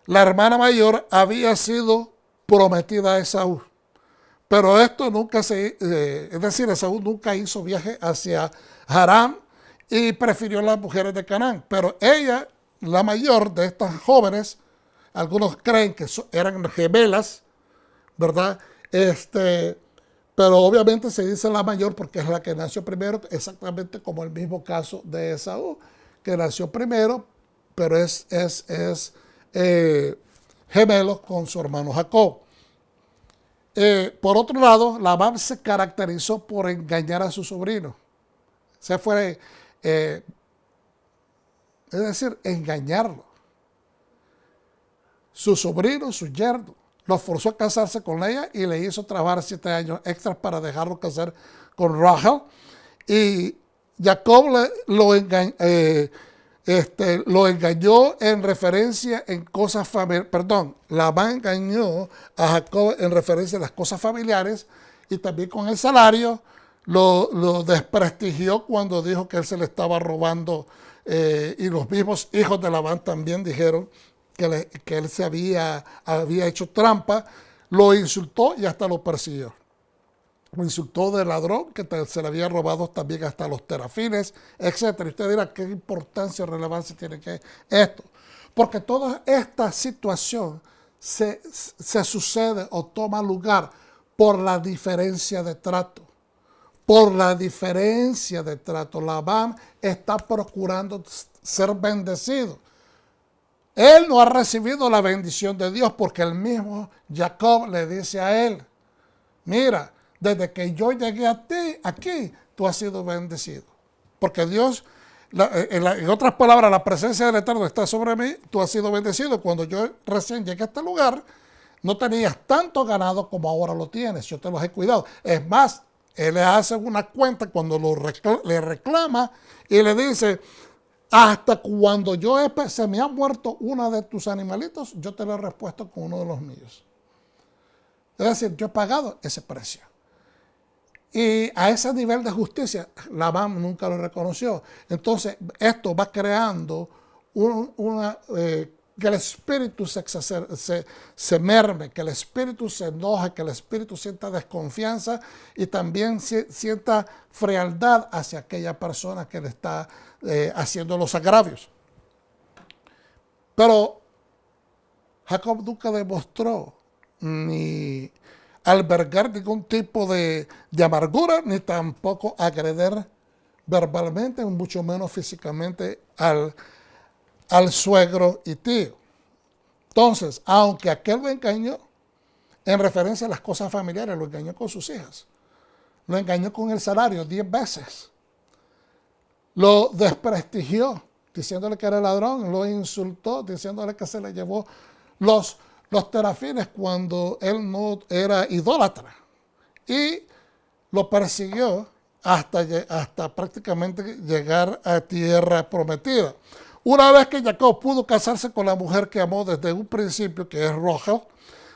la hermana mayor, había sido prometida a Esaú. Pero esto nunca es decir, Esaú nunca hizo viaje hacia Harán y prefirió las mujeres de Canaán. Pero ella, la mayor de estas jóvenes, algunos creen que eran gemelas, ¿verdad? Pero obviamente se dice la mayor porque es la que nació primero, exactamente como el mismo caso de Esaú, que nació primero, pero es gemelo con su hermano Jacob. Por otro lado, Labán se caracterizó por engañar a su sobrino. Es decir, engañarlo. Su sobrino, su yerno, lo forzó a casarse con ella y le hizo trabajar 7 años extras para dejarlo casar con Rachel. Y Jacob lo engañó en referencia en cosas familiares. Perdón, Labán engañó a Jacob en referencia a las cosas familiares y también con el salario lo desprestigió cuando dijo que él se le estaba robando. Y los mismos hijos de Labán también dijeron que él se había hecho trampa, lo insultó y hasta lo persiguió. Lo insultó de ladrón, que se le había robado también hasta los terafines, etc. Y usted dirá, ¿qué importancia o relevancia tiene que esto? Porque toda esta situación se sucede o toma lugar por la diferencia de trato. Por la diferencia de trato. Labán está procurando ser bendecido. Él no ha recibido la bendición de Dios porque el mismo Jacob le dice a él, mira, desde que yo llegué a ti, aquí, tú has sido bendecido. Porque Dios, en otras palabras, la presencia del Eterno está sobre mí, tú has sido bendecido. Cuando yo recién llegué a este lugar, no tenías tanto ganado como ahora lo tienes, yo te los he cuidado. Es más, él le hace una cuenta cuando le reclama y le dice, hasta cuando se me ha muerto una de tus animalitos, yo te lo he repuesto con uno de los míos. Es decir, yo he pagado ese precio. Y a ese nivel de justicia, Labán nunca lo reconoció. Entonces, esto va creando que el espíritu se merme, que el espíritu se enoje, que el espíritu sienta desconfianza y también sienta frialdad hacia aquella persona que le está haciendo los agravios. Pero Jacob nunca demostró ni albergar ningún tipo de amargura, ni tampoco agredir verbalmente, mucho menos físicamente al suegro y tío. Entonces, aunque aquel lo engañó en referencia a las cosas familiares, lo engañó con sus hijas, lo engañó con el salario 10 veces, lo desprestigió diciéndole que era ladrón, lo insultó diciéndole que se le llevó los terafines cuando él no era idólatra, y lo persiguió hasta prácticamente llegar a tierra prometida. Una vez que Jacob pudo casarse con la mujer que amó desde un principio, que es Rachel,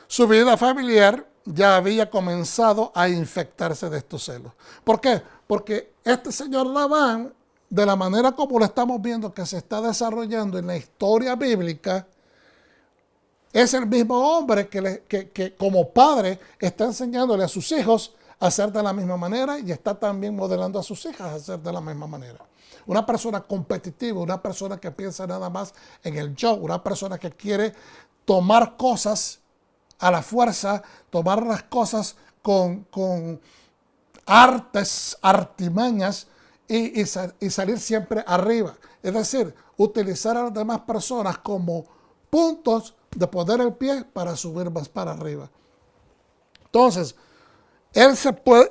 su vida familiar ya había comenzado a infectarse de estos celos. ¿Por qué? Porque este señor Labán, de la manera como lo estamos viendo que se está desarrollando en la historia bíblica, es el mismo hombre que como padre está enseñándole a sus hijos a hacer de la misma manera y está también modelando a sus hijas a hacer de la misma manera. Una persona competitiva, una persona que piensa nada más en el yo, una persona que quiere tomar cosas a la fuerza, tomar las cosas con artimañas y salir siempre arriba. Es decir, utilizar a las demás personas como puntos de poner el pie para subir más para arriba. Entonces, él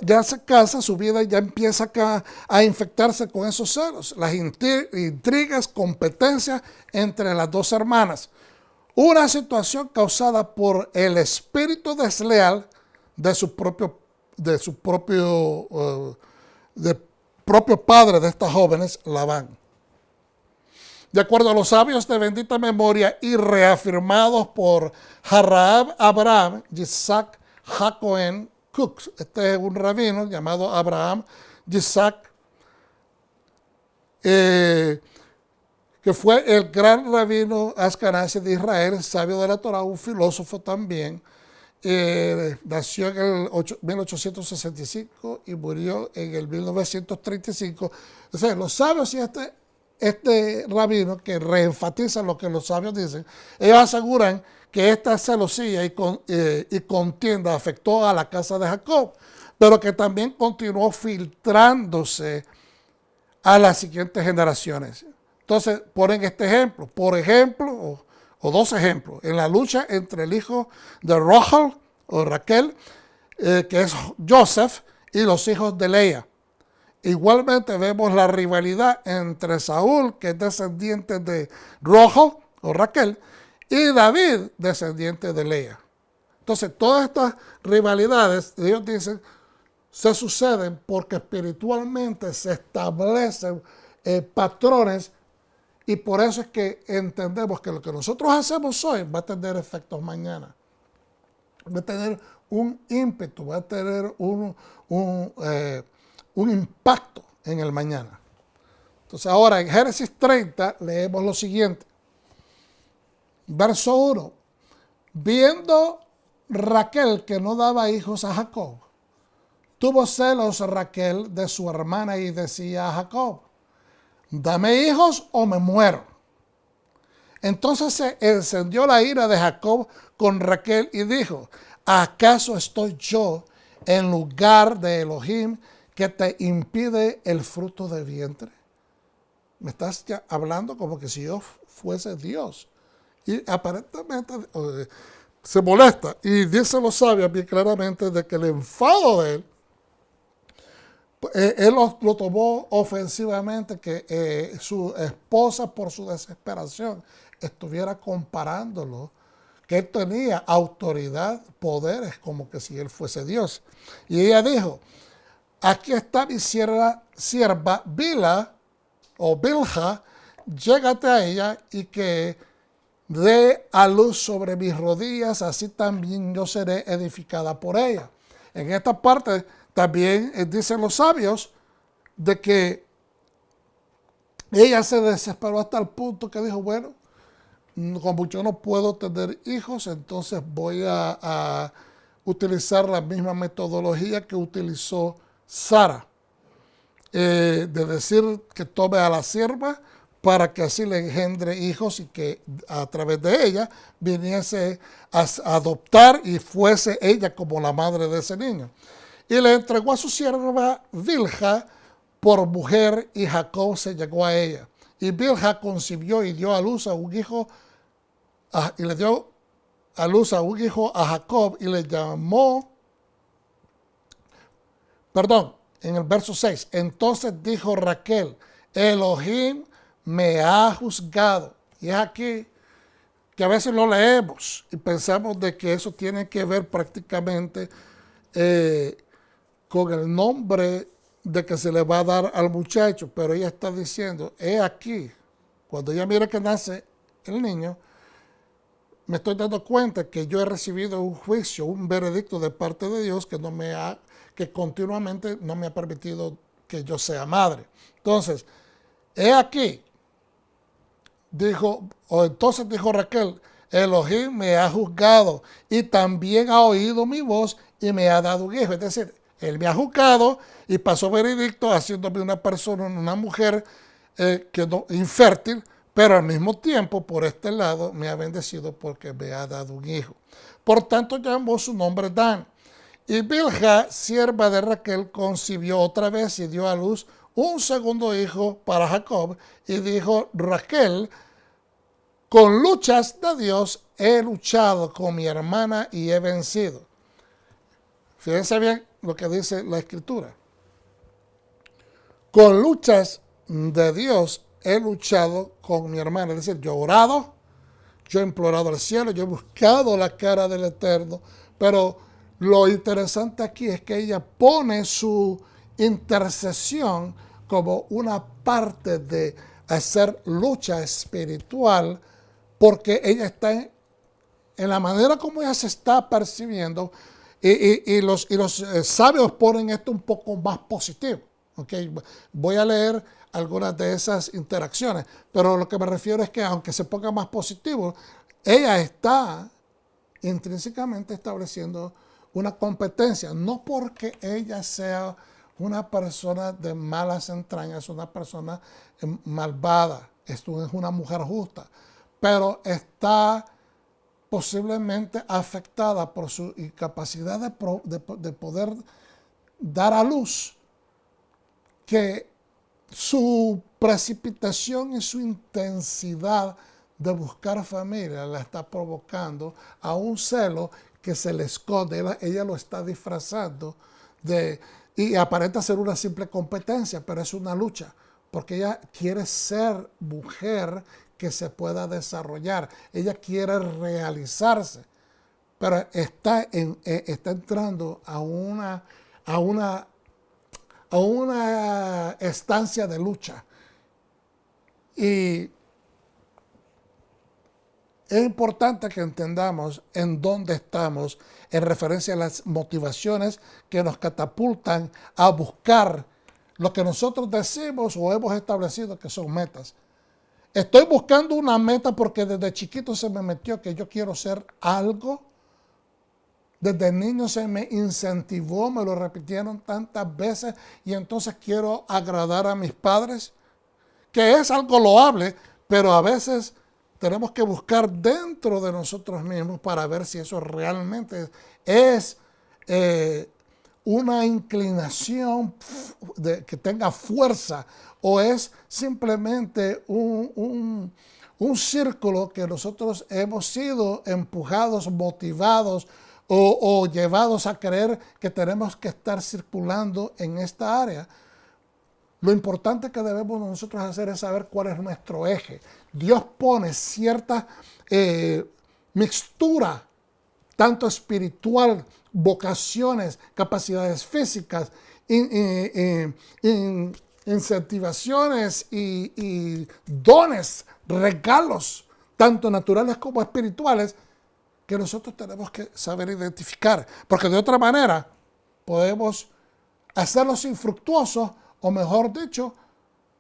ya se casa, su vida ya empieza a infectarse con esos celos, las intrigas, competencias entre las dos hermanas. Una situación causada por el espíritu desleal de su propio padre de estas jóvenes, Labán. De acuerdo a los sabios de bendita memoria y reafirmados por Harab Abraham, Yitzhak Hacohen Cooks, este es un rabino llamado Abraham Yitzhak que fue el gran rabino Askenazí de Israel, sabio de la Torá, un filósofo también. Nació en el 1865 y murió en el 1935. O sea, los sabios y este rabino que reenfatiza lo que los sabios dicen, ellos aseguran que esta celosía y contienda afectó a la casa de Jacob, pero que también continuó filtrándose a las siguientes generaciones. Entonces ponen este ejemplo, por ejemplo, o dos ejemplos, en la lucha entre el hijo de Rachel o Raquel, que es Joseph, y los hijos de Lea. Igualmente vemos la rivalidad entre Saúl, que es descendiente de Rachel o Raquel, y David, descendiente de Lea. Entonces, todas estas rivalidades, ellos dicen, se suceden porque espiritualmente se establecen patrones, y por eso es que entendemos que lo que nosotros hacemos hoy va a tener efectos mañana. Va a tener un ímpetu, va a tener un impacto en el mañana. Entonces ahora en Génesis 30 leemos lo siguiente. Verso 1. Viendo Raquel que no daba hijos a Jacob, tuvo celos Raquel de su hermana y decía a Jacob, dame hijos o me muero. Entonces se encendió la ira de Jacob con Raquel y dijo, ¿acaso estoy yo en lugar de Elohim que te impide el fruto de vientre? Me estás ya hablando como que si yo fuese Dios. Y aparentemente se molesta. Y dice los sabios bien claramente de que el enfado de él, él lo tomó ofensivamente, que su esposa por su desesperación estuviera comparándolo, que él tenía autoridad, poderes, como que si él fuese Dios. Y ella dijo, aquí está mi sierva Bila o Bilha, llégate a ella y que dé a luz sobre mis rodillas, así también yo seré edificada por ella. En esta parte también dicen los sabios de que ella se desesperó hasta el punto que dijo, bueno, como yo no puedo tener hijos, entonces voy a utilizar la misma metodología que utilizó Sara, de decir que tome a la sierva para que así le engendre hijos y que a través de ella viniese a adoptar y fuese ella como la madre de ese niño. Y le entregó a su sierva Bilha por mujer y Jacob se llegó a ella. Y Bilha concibió y dio a luz a un hijo, y le dio a luz a un hijo a Jacob y le llamó, en el verso 6, entonces dijo Raquel, Elohim me ha juzgado. Y es aquí que a veces lo leemos y pensamos de que eso tiene que ver prácticamente con el nombre de que se le va a dar al muchacho, pero ella está diciendo, he aquí, cuando ella mira que nace el niño, me estoy dando cuenta que yo he recibido un juicio, un veredicto de parte de Dios que continuamente no me ha permitido que yo sea madre. Entonces, he aquí, entonces dijo Raquel, Elohim me ha juzgado y también ha oído mi voz y me ha dado un hijo. Es decir, él me ha juzgado y pasó veredicto haciéndome una mujer infértil, pero al mismo tiempo, por este lado, me ha bendecido porque me ha dado un hijo. Por tanto, llamó su nombre Dan. Y Bilha, sierva de Raquel, concibió otra vez y dio a luz un segundo hijo para Jacob. Y dijo Raquel, con luchas de Dios he luchado con mi hermana y he vencido. Fíjense bien lo que dice la Escritura. Con luchas de Dios he luchado con mi hermana. Es decir, yo he orado, yo he implorado al cielo, yo he buscado la cara del Eterno. Pero lo interesante aquí es que ella pone su intercesión como una parte de hacer lucha espiritual, porque ella está en la manera como ella se está percibiendo, y los sabios ponen esto un poco más positivo. Okay. Voy a leer algunas de esas interacciones, pero lo que me refiero es que aunque se ponga más positivo, ella está intrínsecamente estableciendo una competencia, no porque ella sea una persona de malas entrañas, una persona malvada, esto es una mujer justa, pero está posiblemente afectada por su incapacidad de poder dar a luz, que su precipitación y su intensidad de buscar familia la está provocando a un celo que se le esconde. Ella lo está disfrazando y aparenta ser una simple competencia, pero es una lucha, porque ella quiere ser mujer que se pueda desarrollar. Ella quiere realizarse, pero está entrando a una estancia de lucha. Y es importante que entendamos en dónde estamos en referencia a las motivaciones que nos catapultan a buscar lo que nosotros decimos o hemos establecido que son metas. Estoy buscando una meta porque desde chiquito se me metió que yo quiero ser algo. Desde niño se me incentivó, me lo repitieron tantas veces y entonces quiero agradar a mis padres, que es algo loable, pero a veces tenemos que buscar dentro de nosotros mismos para ver si eso realmente es una inclinación que tenga fuerza o es simplemente un círculo que nosotros hemos sido empujados, motivados o llevados a creer que tenemos que estar circulando en esta área. Lo importante que debemos nosotros hacer es saber cuál es nuestro eje. Dios pone cierta mixtura, tanto espiritual, vocaciones, capacidades físicas, incentivaciones y dones, regalos, tanto naturales como espirituales, que nosotros tenemos que saber identificar. Porque de otra manera podemos hacerlos infructuosos, o mejor dicho,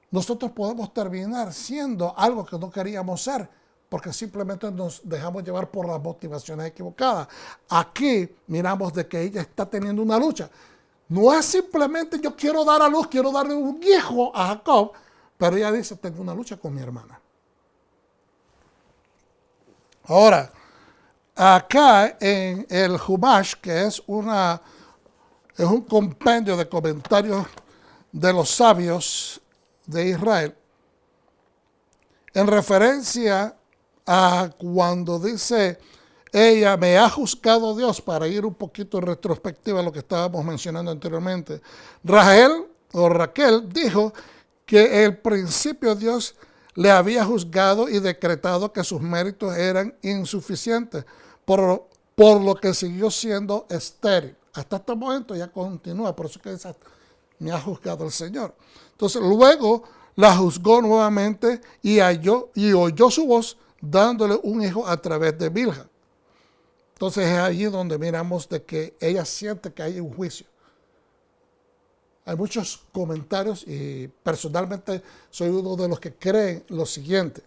nosotros podemos terminar siendo algo que no queríamos ser, porque simplemente nos dejamos llevar por las motivaciones equivocadas. Aquí miramos de que ella está teniendo una lucha. No es simplemente yo quiero dar a luz, quiero darle un hijo a Jacob, pero ella dice, tengo una lucha con mi hermana. Ahora, acá en el Humash, que es un compendio de comentarios de los sabios de Israel, en referencia a cuando dice ella, me ha juzgado Dios, para ir un poquito en retrospectiva a lo que estábamos mencionando anteriormente. Raquel dijo que al principio Dios le había juzgado y decretado que sus méritos eran insuficientes, por lo que siguió siendo estéril. Hasta este momento ya continúa, por eso que dice, me ha juzgado el Señor. Entonces luego la juzgó nuevamente y oyó su voz dándole un hijo a través de Bilha. Entonces es allí donde miramos de que ella siente que hay un juicio. Hay muchos comentarios y personalmente soy uno de los que creen lo siguiente.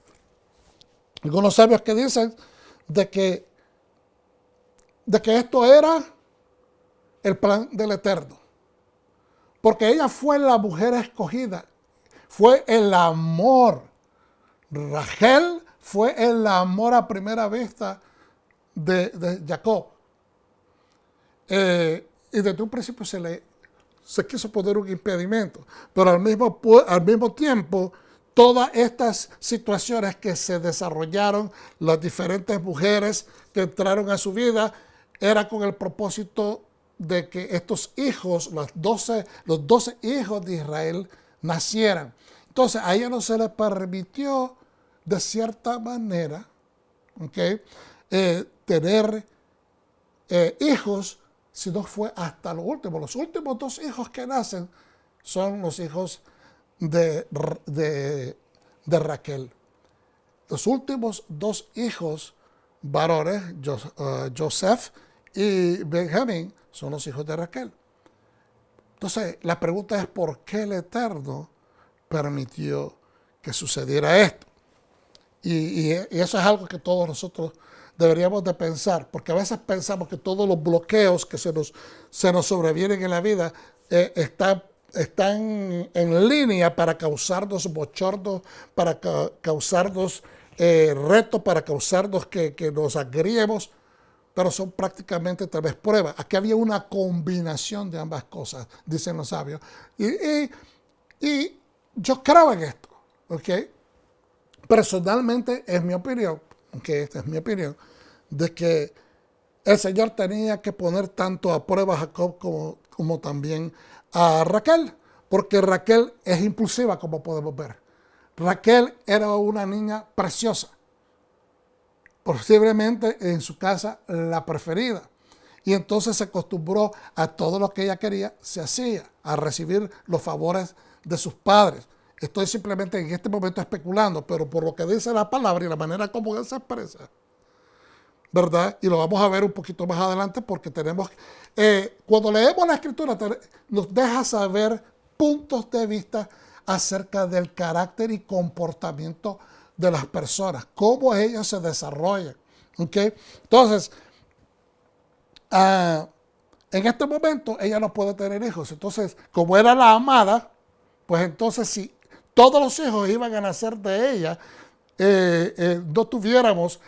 Algunos sabios que dicen de que esto era el plan del Eterno. Porque ella fue la mujer escogida. Fue el amor. Rachel fue el amor a primera vista de Jacob. Y desde un principio se quiso poner un impedimento. Pero al mismo tiempo, todas estas situaciones que se desarrollaron, las diferentes mujeres que entraron a su vida, era con el propósito de que estos hijos, los 12 hijos de Israel, nacieran. Entonces a ella no se le permitió de cierta manera, tener hijos, sino fue hasta lo último. Los últimos 2 hijos que nacen son los hijos de Raquel. Los últimos 2 hijos varones, Joseph y Benjamín, son los hijos de Raquel. Entonces, la pregunta es, ¿por qué el Eterno permitió que sucediera esto? Y eso es algo que todos nosotros deberíamos de pensar, porque a veces pensamos que todos los bloqueos que se nos sobrevienen en la vida están en línea para causarnos bochornos, para causarnos retos, para causarnos que nos agriemos, pero son prácticamente tal vez pruebas. Aquí había una combinación de ambas cosas, dicen los sabios. Y yo creo en esto, ¿ok? Personalmente es mi opinión, aunque esta es mi opinión, de que el Señor tenía que poner tanto a prueba a Jacob como también a Raquel, porque Raquel es impulsiva, como podemos ver. Raquel era una niña preciosa, posiblemente en su casa la preferida. Y entonces se acostumbró a todo lo que ella quería, se hacía, a recibir los favores de sus padres. Estoy simplemente en este momento especulando, pero por lo que dice la palabra y la manera como él se expresa, ¿verdad? Y lo vamos a ver un poquito más adelante porque tenemos, cuando leemos la escritura, nos deja saber puntos de vista acerca del carácter y comportamiento de las personas, cómo ellos se desarrollan, ¿ok? Entonces, en este momento ella no puede tener hijos, entonces, como era la amada, pues entonces si todos los hijos iban a nacer de ella, no tuviéramos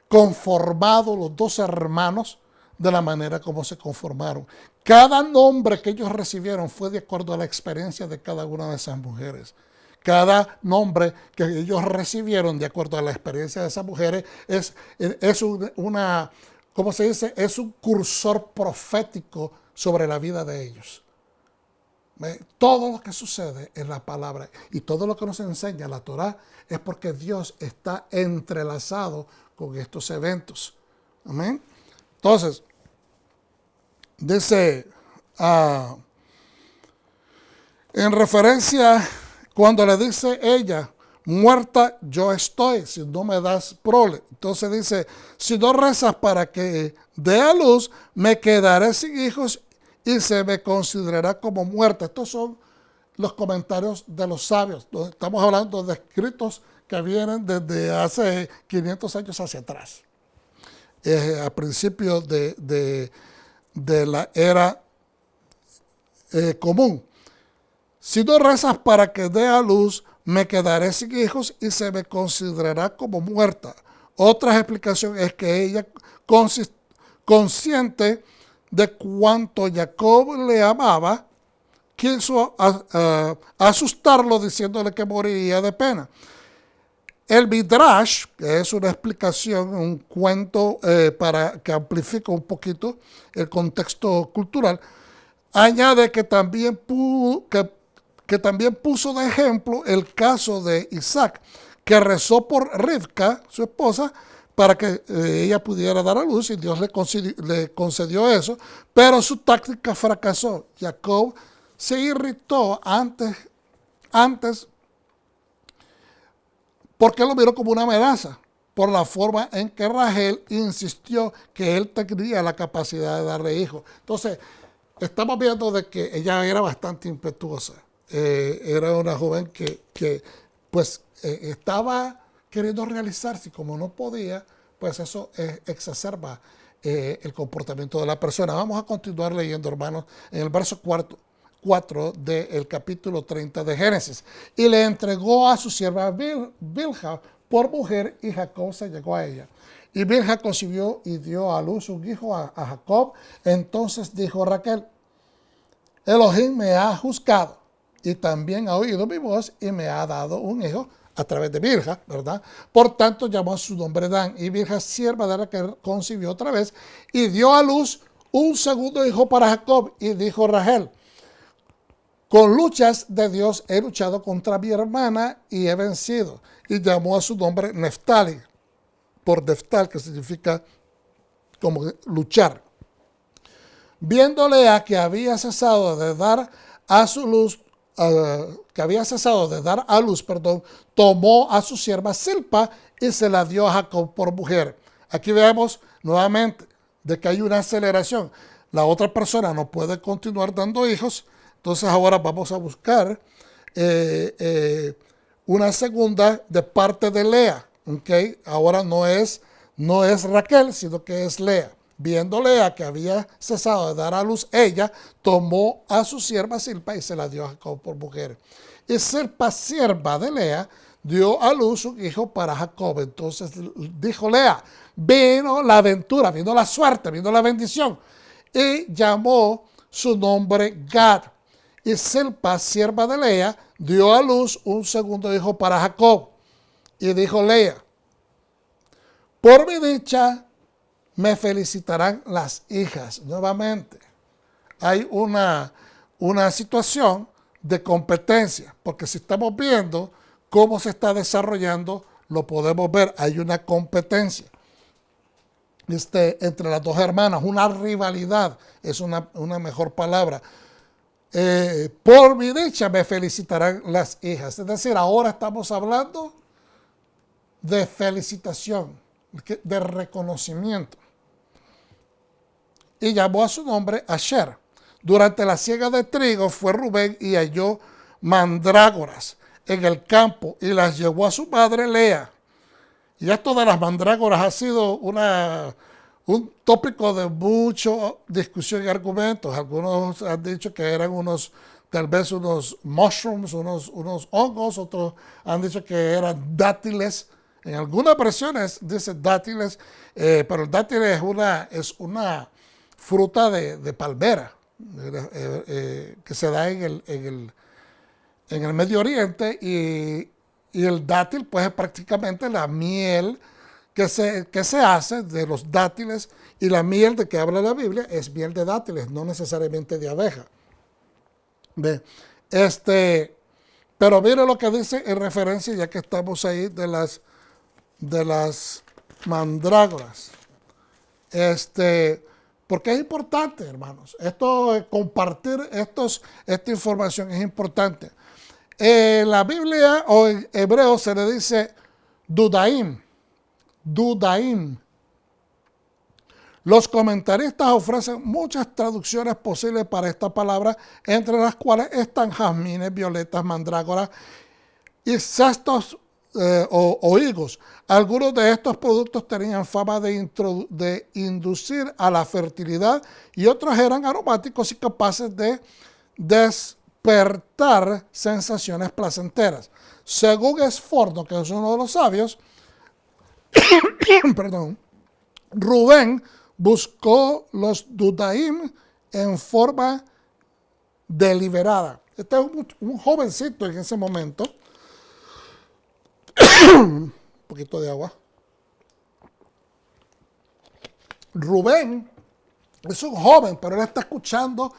conformado los dos hermanos de la manera como se conformaron. Cada nombre que ellos recibieron fue de acuerdo a la experiencia de cada una de esas mujeres. Cada nombre que ellos recibieron de acuerdo a la experiencia de esas mujeres es ¿cómo se dice? Es un cursor profético sobre la vida de ellos. Todo lo que sucede en la palabra y todo lo que nos enseña la Torá es porque Dios está entrelazado con estos eventos. Amén. Entonces, dice, en referencia, cuando le dice ella, muerta yo estoy, si no me das prole. Entonces dice, si no rezas para que dé a luz, me quedaré sin hijos y se me considerará como muerta. Estos son los comentarios de los sabios. Estamos hablando de escritos que vienen desde hace 500 años hacia atrás. A principios de la era común. Si no rezas para que dé a luz, me quedaré sin hijos y se me considerará como muerta. Otra explicación es que ella, consciente de cuánto Jacob le amaba, quiso asustarlo diciéndole que moriría de pena. El Midrash, que es una explicación, un cuento que amplifica un poquito el contexto cultural, añade que también puso de ejemplo el caso de Isaac, que rezó por Rivka, su esposa, para que ella pudiera dar a luz, y Dios le concedió eso, pero su táctica fracasó. Jacob se irritó antes porque lo miró como una amenaza, por la forma en que Rachel insistió que él tenía la capacidad de darle hijos. Entonces, estamos viendo de que ella era bastante impetuosa. Era una joven que estaba queriendo realizarse, y como no podía, pues eso exacerba el comportamiento de la persona. Vamos a continuar leyendo, hermanos, en el verso 4 del capítulo 30 de Génesis. Y le entregó a su sierva Bilha por mujer, y Jacob se llegó a ella. Y Bilha concibió y dio a luz un hijo a Jacob. Entonces dijo Raquel, Elohim me ha juzgado y también ha oído mi voz y me ha dado un hijo a través de Bilha, ¿verdad? Por tanto llamó a su nombre Dan, y Bilha, sierva de Raquel, concibió otra vez y dio a luz un segundo hijo para Jacob. Y dijo Rachel, con luchas de Dios he luchado contra mi hermana y he vencido. Y llamó a su nombre Neftali, por Neftal, que significa como luchar. Viéndole a que había cesado de dar a luz, tomó a su sierva Silpa y se la dio a Jacob por mujer. Aquí vemos nuevamente de que hay una aceleración. la otra persona no puede continuar dando hijos, entonces ahora vamos a buscar una segunda de parte de Lea. ¿Okay? Ahora no es Raquel, sino que es Lea. Viendo Lea que había cesado de dar a luz, ella tomó a su sierva Silpa y se la dio a Jacob por mujer. Y Silpa, sierva de Lea, dio a luz un hijo para Jacob. Entonces dijo Lea, vino la aventura, vino la suerte, vino la bendición. Y llamó su nombre Gad. Y Silpa, sierva de Lea, dio a luz un segundo hijo para Jacob. Y dijo Lea, por mi dicha me felicitarán las hijas. Nuevamente, hay una situación de competencia, porque si estamos viendo cómo se está desarrollando, lo podemos ver, hay una competencia entre las dos hermanas, una rivalidad, es una mejor palabra. Por mi dicha me felicitarán las hijas. Es decir, ahora estamos hablando de felicitación, de reconocimiento. Y llamó a su nombre Asher. Durante la siega de trigo fue Rubén y halló mandrágoras en el campo y las llevó a su madre Lea. Y esto de las mandrágoras ha sido un tópico de mucha discusión y argumentos. Algunos han dicho que eran tal vez unos mushrooms, unos hongos, otros han dicho que eran dátiles. En algunas versiones dice dátiles, pero el dátil es una fruta de palmera que se da en el Medio Oriente y el dátil pues es prácticamente la miel que se hace de los dátiles, y la miel de que habla la Biblia es miel de dátiles, no necesariamente de abeja. Pero mire lo que dice en referencia, ya que estamos ahí, de las mandrágoras. Porque es importante, hermanos. Compartir esta información es importante. En la Biblia o en hebreo se le dice dudaim. Los comentaristas ofrecen muchas traducciones posibles para esta palabra, entre las cuales están jazmines, violetas, mandrágoras y cestos o higos. Algunos de estos productos tenían fama de inducir a la fertilidad y otros eran aromáticos y capaces de despertar sensaciones placenteras. Según Esforno, que es uno de los sabios, perdón, Rubén buscó los dudaim en forma deliberada. Este es un jovencito en ese momento. Un poquito de agua. Rubén es un joven, pero él está escuchando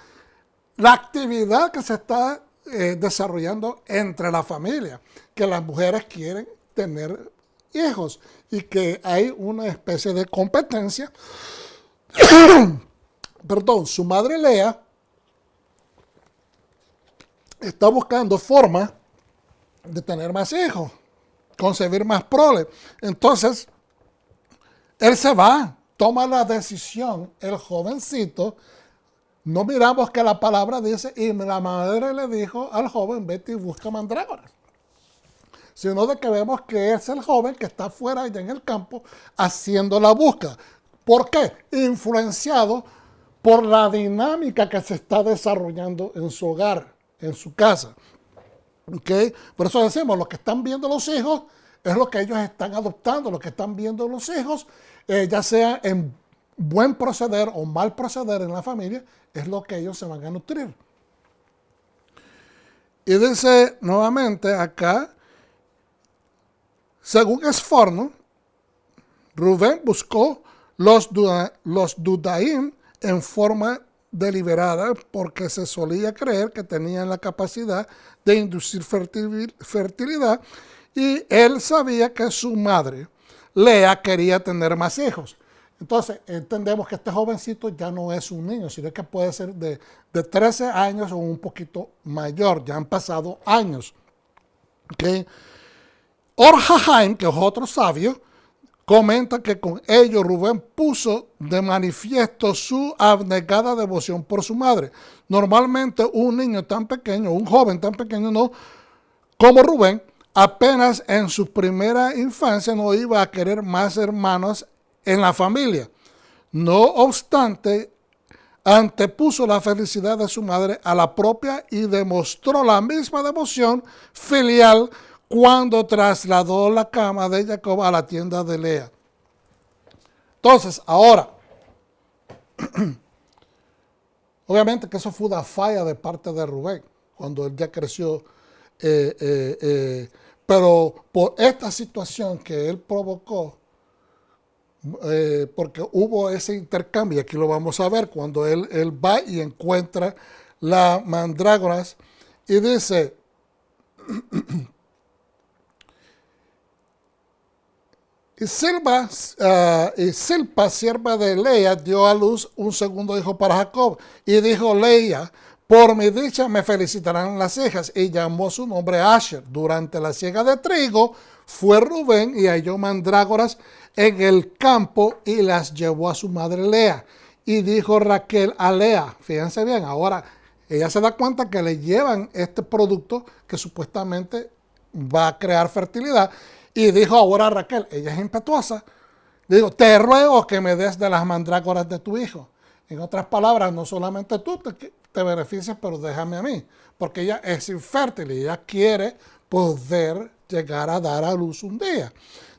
la actividad que se está desarrollando entre la familia, que las mujeres quieren tener hijos y que hay una especie de competencia. Perdón, su madre Lea está buscando formas de tener más hijos, concebir más prole. Entonces, él se va, toma la decisión, el jovencito. No miramos que la palabra dice, y la madre le dijo al joven, vete y busca mandrágoras. Sino de que vemos que es el joven que está afuera allá en el campo haciendo la búsqueda. ¿Por qué? Influenciado por la dinámica que se está desarrollando en su hogar, en su casa. ¿Okay? Por eso decimos, lo que están viendo los hijos es lo que ellos están adoptando. Lo que están viendo los hijos, ya sea en buen proceder o mal proceder en la familia, es lo que ellos se van a nutrir. Y dice nuevamente acá, según Esforno, Rubén buscó los dudaim en forma deliberada porque se solía creer que tenían la capacidad de inducir fertilidad, y él sabía que su madre, Lea, quería tener más hijos. Entonces, entendemos que este jovencito ya no es un niño, sino que puede ser de 13 años o un poquito mayor. Ya han pasado años. ¿Okay? Or HaHaim, que es otro sabio, comenta que con ello Rubén puso de manifiesto su abnegada devoción por su madre. Normalmente un niño tan pequeño, un joven tan pequeño, no como Rubén, apenas en su primera infancia no iba a querer más hermanos en la familia. No obstante, antepuso la felicidad de su madre a la propia y demostró la misma devoción filial cuando trasladó la cama de Jacob a la tienda de Lea. Entonces, ahora, obviamente que eso fue una falla de parte de Rubén, cuando él ya creció, pero por esta situación que él provocó, porque hubo ese intercambio, y aquí lo vamos a ver, cuando él va y encuentra las mandrágoras y dice, y Silpa, sierva de Lea, dio a luz un segundo hijo para Jacob. Y dijo Lea, por mi dicha me felicitarán las hijas. Y llamó su nombre Asher. Durante la siega de trigo fue Rubén y halló mandrágoras en el campo y las llevó a su madre Lea. Y dijo Raquel a Lea, fíjense bien, ahora ella se da cuenta que le llevan este producto que supuestamente va a crear fertilidad. Y dijo ahora a Raquel, ella es impetuosa, digo, te ruego que me des de las mandrágoras de tu hijo. En otras palabras, no solamente tú te beneficias, pero déjame a mí, porque ella es infértil y ella quiere poder llegar a dar a luz un día.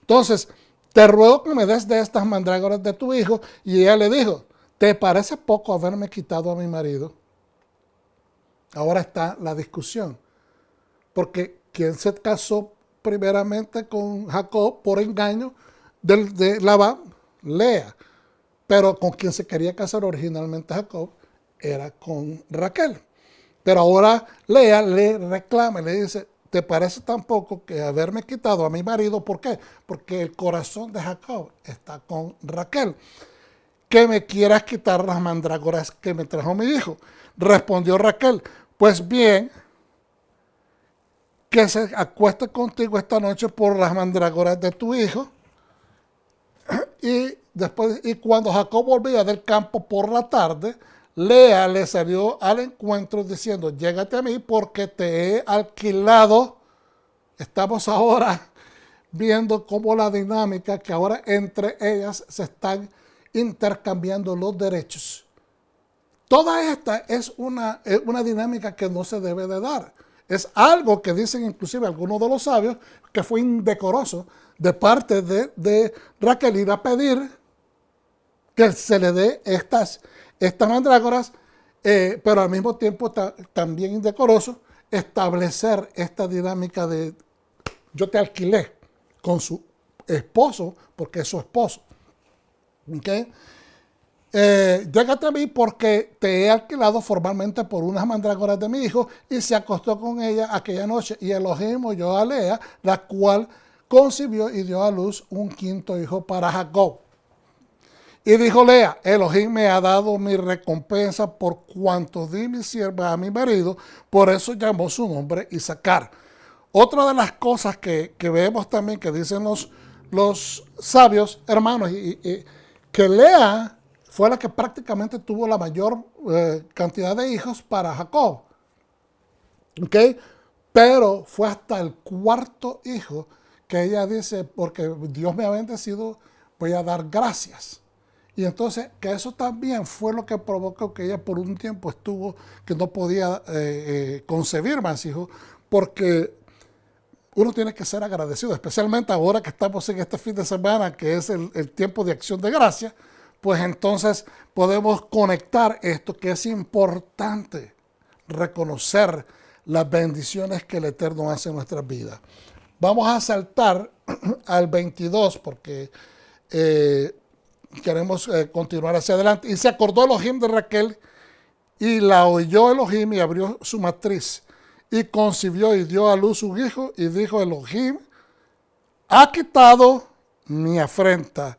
Entonces, te ruego que me des de estas mandrágoras de tu hijo. Y ella le dijo, ¿te parece poco haberme quitado a mi marido? Ahora está la discusión, porque ¿quién se casó primeramente con Jacob por engaño de Labán? Lea. Pero con quien se quería casar originalmente Jacob era con Raquel. Pero ahora Lea le reclama, le dice, ¿te parece tampoco que haberme quitado a mi marido? ¿Por qué? Porque el corazón de Jacob está con Raquel. Que me quieras quitar las mandrágoras que me trajo mi hijo. Respondió Raquel, pues bien, que se acueste contigo esta noche por las mandrágoras de tu hijo. Y cuando Jacob volvía del campo por la tarde, Lea le salió al encuentro diciendo, llégate a mí porque te he alquilado. Estamos ahora viendo cómo la dinámica que ahora entre ellas se están intercambiando los derechos. Toda esta es una dinámica que no se debe de dar. Es algo que dicen inclusive algunos de los sabios que fue indecoroso de parte de Raquel ir a pedir que se le dé estas mandrágoras, pero al mismo tiempo también indecoroso establecer esta dinámica de yo te alquilé con su esposo porque es su esposo. ¿Okay? Llégate a mí porque te he alquilado formalmente por unas mandrágoras de mi hijo. Y se acostó con ella aquella noche. Y Elohim oyó a Lea, la cual concibió y dio a luz un quinto hijo para Jacob. Y dijo Lea, Elohim me ha dado mi recompensa por cuanto di mi sierva a mi marido. Por eso llamó su nombre Isaacar. Otra de las cosas que vemos también que dicen los sabios, hermanos, que Lea fue la que prácticamente tuvo la mayor cantidad de hijos para Jacob. ¿Okay? Pero fue hasta el cuarto hijo que ella dice, porque Dios me ha bendecido, voy a dar gracias. Y entonces, que eso también fue lo que provocó que ella por un tiempo estuvo, que no podía concebir más hijos, porque uno tiene que ser agradecido, especialmente ahora que estamos en este fin de semana, que es el tiempo de acción de gracia, pues entonces podemos conectar esto, que es importante reconocer las bendiciones que el Eterno hace en nuestras vidas. Vamos a saltar al 22 porque queremos continuar hacia adelante. Y se acordó Elohim de Raquel y la oyó Elohim y abrió su matriz y concibió y dio a luz un hijo y dijo Elohim, ha quitado mi afrenta.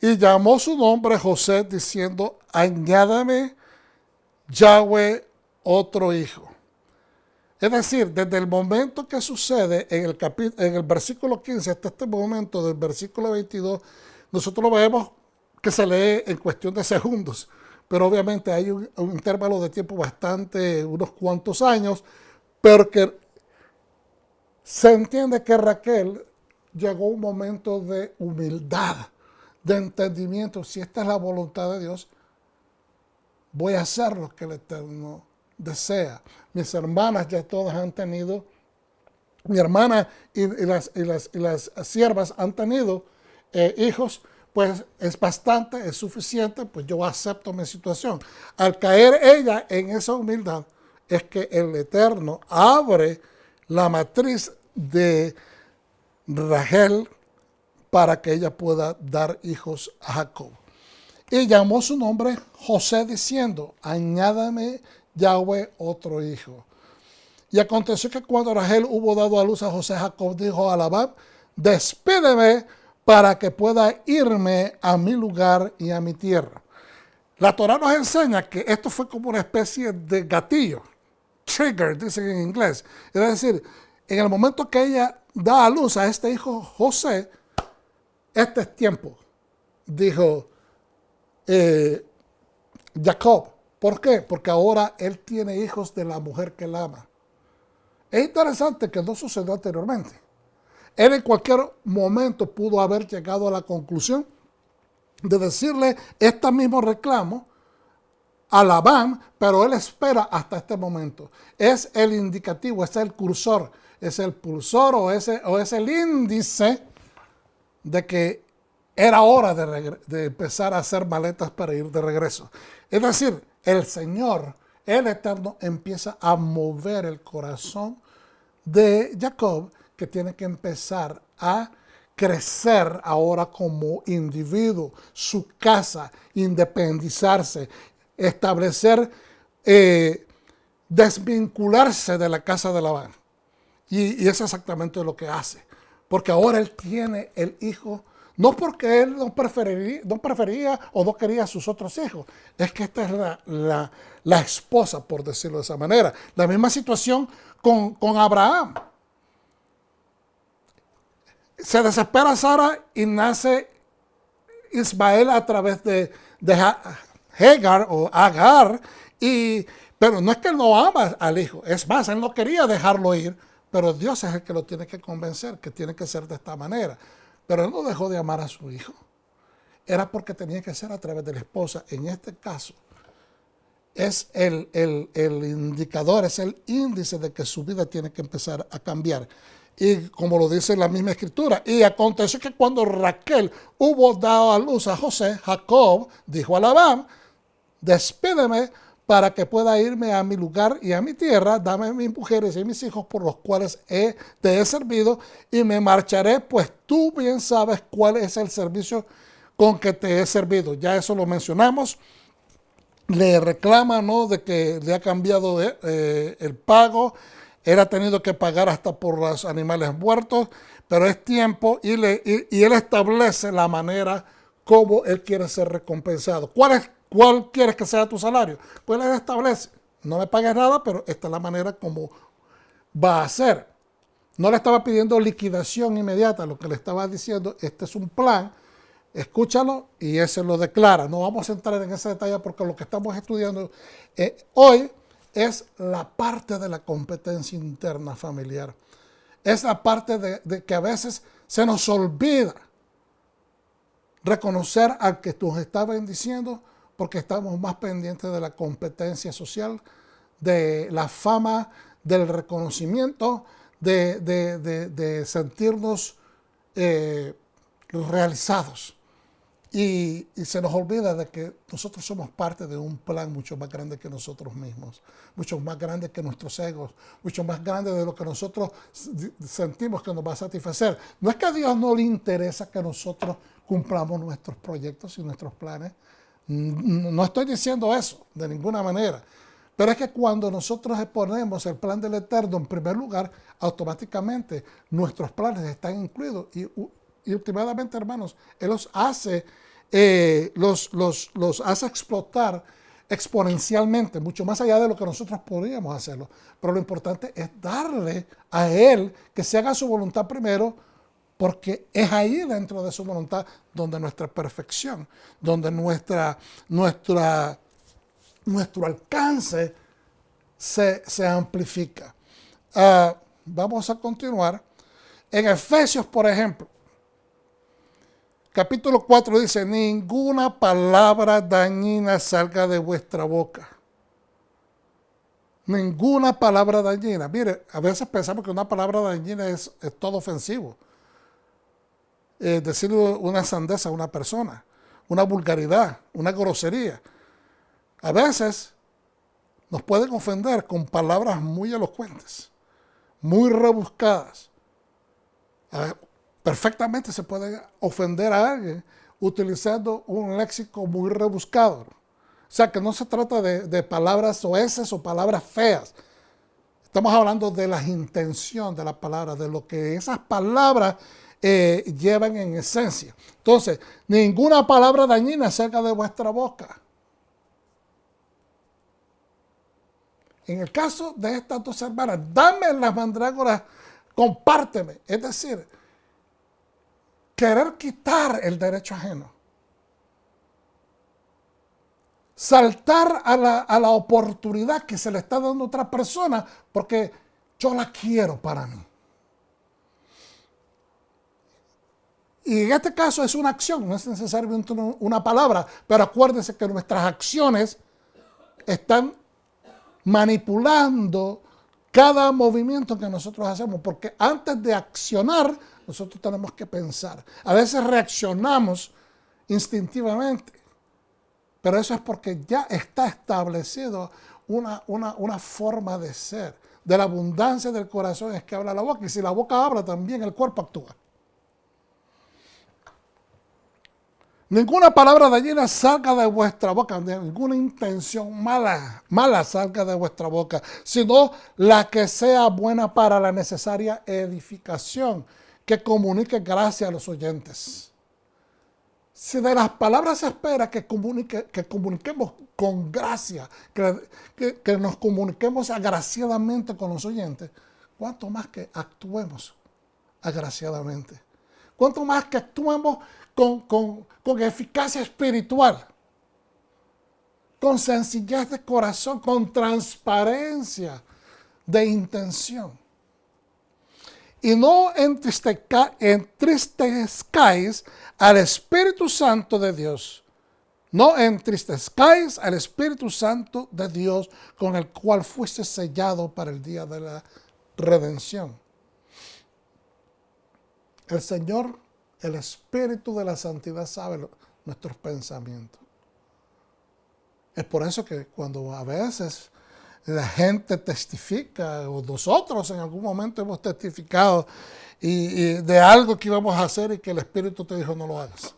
Y llamó su nombre José diciendo, añádame Yahweh otro hijo. Es decir, desde el momento que sucede en el versículo 15 hasta este momento del versículo 22, nosotros lo vemos que se lee en cuestión de segundos, pero obviamente hay un intervalo de tiempo bastante, unos cuantos años, pero que se entiende que Raquel llegó a un momento de humildad, de entendimiento. Si esta es la voluntad de Dios, voy a hacer lo que el Eterno desea. Mis hermanas ya todas han tenido, mi hermana y las siervas han tenido hijos, pues es bastante, es suficiente, pues yo acepto mi situación. Al caer ella en esa humildad, es que el Eterno abre la matriz de Rachel para que ella pueda dar hijos a Jacob. Y llamó su nombre José diciendo, añádame Yahweh otro hijo. Y aconteció que cuando Rachel hubo dado a luz a José, Jacob dijo a Labán, despídeme para que pueda irme a mi lugar y a mi tierra. La Torah nos enseña que esto fue como una especie de gatillo, trigger, dicen en inglés. Es decir, en el momento que ella da a luz a este hijo José, este es tiempo, dijo Jacob. ¿Por qué? Porque ahora él tiene hijos de la mujer que él ama. Es interesante que no sucedió anteriormente. Él en cualquier momento pudo haber llegado a la conclusión de decirle este mismo reclamo a Labán, pero él espera hasta este momento. Es el indicativo, es el cursor, es el pulsor o es el índice de que era hora de empezar a hacer maletas para ir de regreso. Es decir, el Señor, el Eterno, empieza a mover el corazón de Jacob, que tiene que empezar a crecer ahora como individuo, su casa, independizarse, establecer, desvincularse de la casa de Labán. Y es exactamente lo que hace. Porque ahora él tiene el hijo, no porque él no prefería o no quería a sus otros hijos, es que esta es la esposa, por decirlo de esa manera. La misma situación con Abraham. Se desespera Sara y nace Ismael a través de Hagar o Agar, pero no es que él no ama al hijo, es más, él no quería dejarlo ir, pero Dios es el que lo tiene que convencer, que tiene que ser de esta manera. Pero él no dejó de amar a su hijo. Era porque tenía que ser a través de la esposa. En este caso, es el indicador, es el índice de que su vida tiene que empezar a cambiar. Y como lo dice la misma escritura, y aconteció que cuando Raquel hubo dado a luz a José, Jacob dijo a Labán, despídeme para que pueda irme a mi lugar y a mi tierra, dame mis mujeres y mis hijos por los cuales te he servido y me marcharé, pues tú bien sabes cuál es el servicio con que te he servido. Ya eso lo mencionamos. Le reclama, ¿no?, de que le ha cambiado el pago. Él ha tenido que pagar hasta por los animales muertos, pero es tiempo y él establece la manera como él quiere ser recompensado. ¿Cuál quieres que sea tu salario? Pues él establece, no me pagues nada, pero esta es la manera como va a ser. No le estaba pidiendo liquidación inmediata, lo que le estaba diciendo, este es un plan, escúchalo y ese lo declara. No vamos a entrar en ese detalle porque lo que estamos estudiando hoy es la parte de la competencia interna familiar. Es la parte de que a veces se nos olvida reconocer al que nos está bendiciendo porque estamos más pendientes de la competencia social, de la fama, del reconocimiento, de sentirnos realizados. Y se nos olvida de que nosotros somos parte de un plan mucho más grande que nosotros mismos, mucho más grande que nuestros egos, mucho más grande de lo que nosotros sentimos que nos va a satisfacer. No es que a Dios no le interesa que nosotros cumplamos nuestros proyectos y nuestros planes. No estoy diciendo eso de ninguna manera. Pero es que cuando nosotros ponemos el plan del Eterno en primer lugar, automáticamente nuestros planes están incluidos. Y últimamente, hermanos, Él los hace, los hace explotar exponencialmente, mucho más allá de lo que nosotros podríamos hacerlo. Pero lo importante es darle a Él que se haga su voluntad primero, porque es ahí dentro de su voluntad donde nuestra perfección, donde nuestro alcance se amplifica. Vamos a continuar. En Efesios, por ejemplo, capítulo 4 dice, ninguna palabra dañina salga de vuestra boca. Ninguna palabra dañina. Mire, a veces pensamos que una palabra dañina es todo ofensivo. Decirle una sandez a una persona, una vulgaridad, una grosería. A veces nos pueden ofender con palabras muy elocuentes, muy rebuscadas. Perfectamente se puede ofender a alguien utilizando un léxico muy rebuscado. O sea, que no se trata de palabras soeces o palabras feas. Estamos hablando de la intención de la palabra, de lo que esas palabras llevan en esencia. Entonces, ninguna palabra dañina salga de vuestra boca. En el caso de estas dos hermanas, dame las mandrágoras, compárteme. Es decir, querer quitar el derecho ajeno. Saltar a la oportunidad que se le está dando a otra persona porque yo la quiero para mí. Y en este caso es una acción, no es necesariamente una palabra, pero acuérdense que nuestras acciones están manipulando cada movimiento que nosotros hacemos, porque antes de accionar, nosotros tenemos que pensar. A veces reaccionamos instintivamente, pero eso es porque ya está establecido una forma de ser. De la abundancia del corazón es que habla la boca, y si la boca habla, también el cuerpo actúa. Ninguna palabra dañina salga de vuestra boca, ninguna intención mala salga de vuestra boca, sino la que sea buena para la necesaria edificación, que comunique gracia a los oyentes. Si de las palabras se espera que comuniquemos con gracia, que nos comuniquemos agraciadamente con los oyentes, ¿cuánto más que actuemos agraciadamente? ¿Cuánto más que actuemos con eficacia espiritual, con sencillez de corazón, con transparencia de intención? Y no entristezcáis al Espíritu Santo de Dios. No entristezcáis al Espíritu Santo de Dios, con el cual fuiste sellado para el día de la redención. El Señor, el Espíritu de la Santidad, sabe nuestros pensamientos. Es por eso que cuando a veces la gente testifica, o nosotros en algún momento hemos testificado y de algo que íbamos a hacer y que el Espíritu te dijo no lo hagas.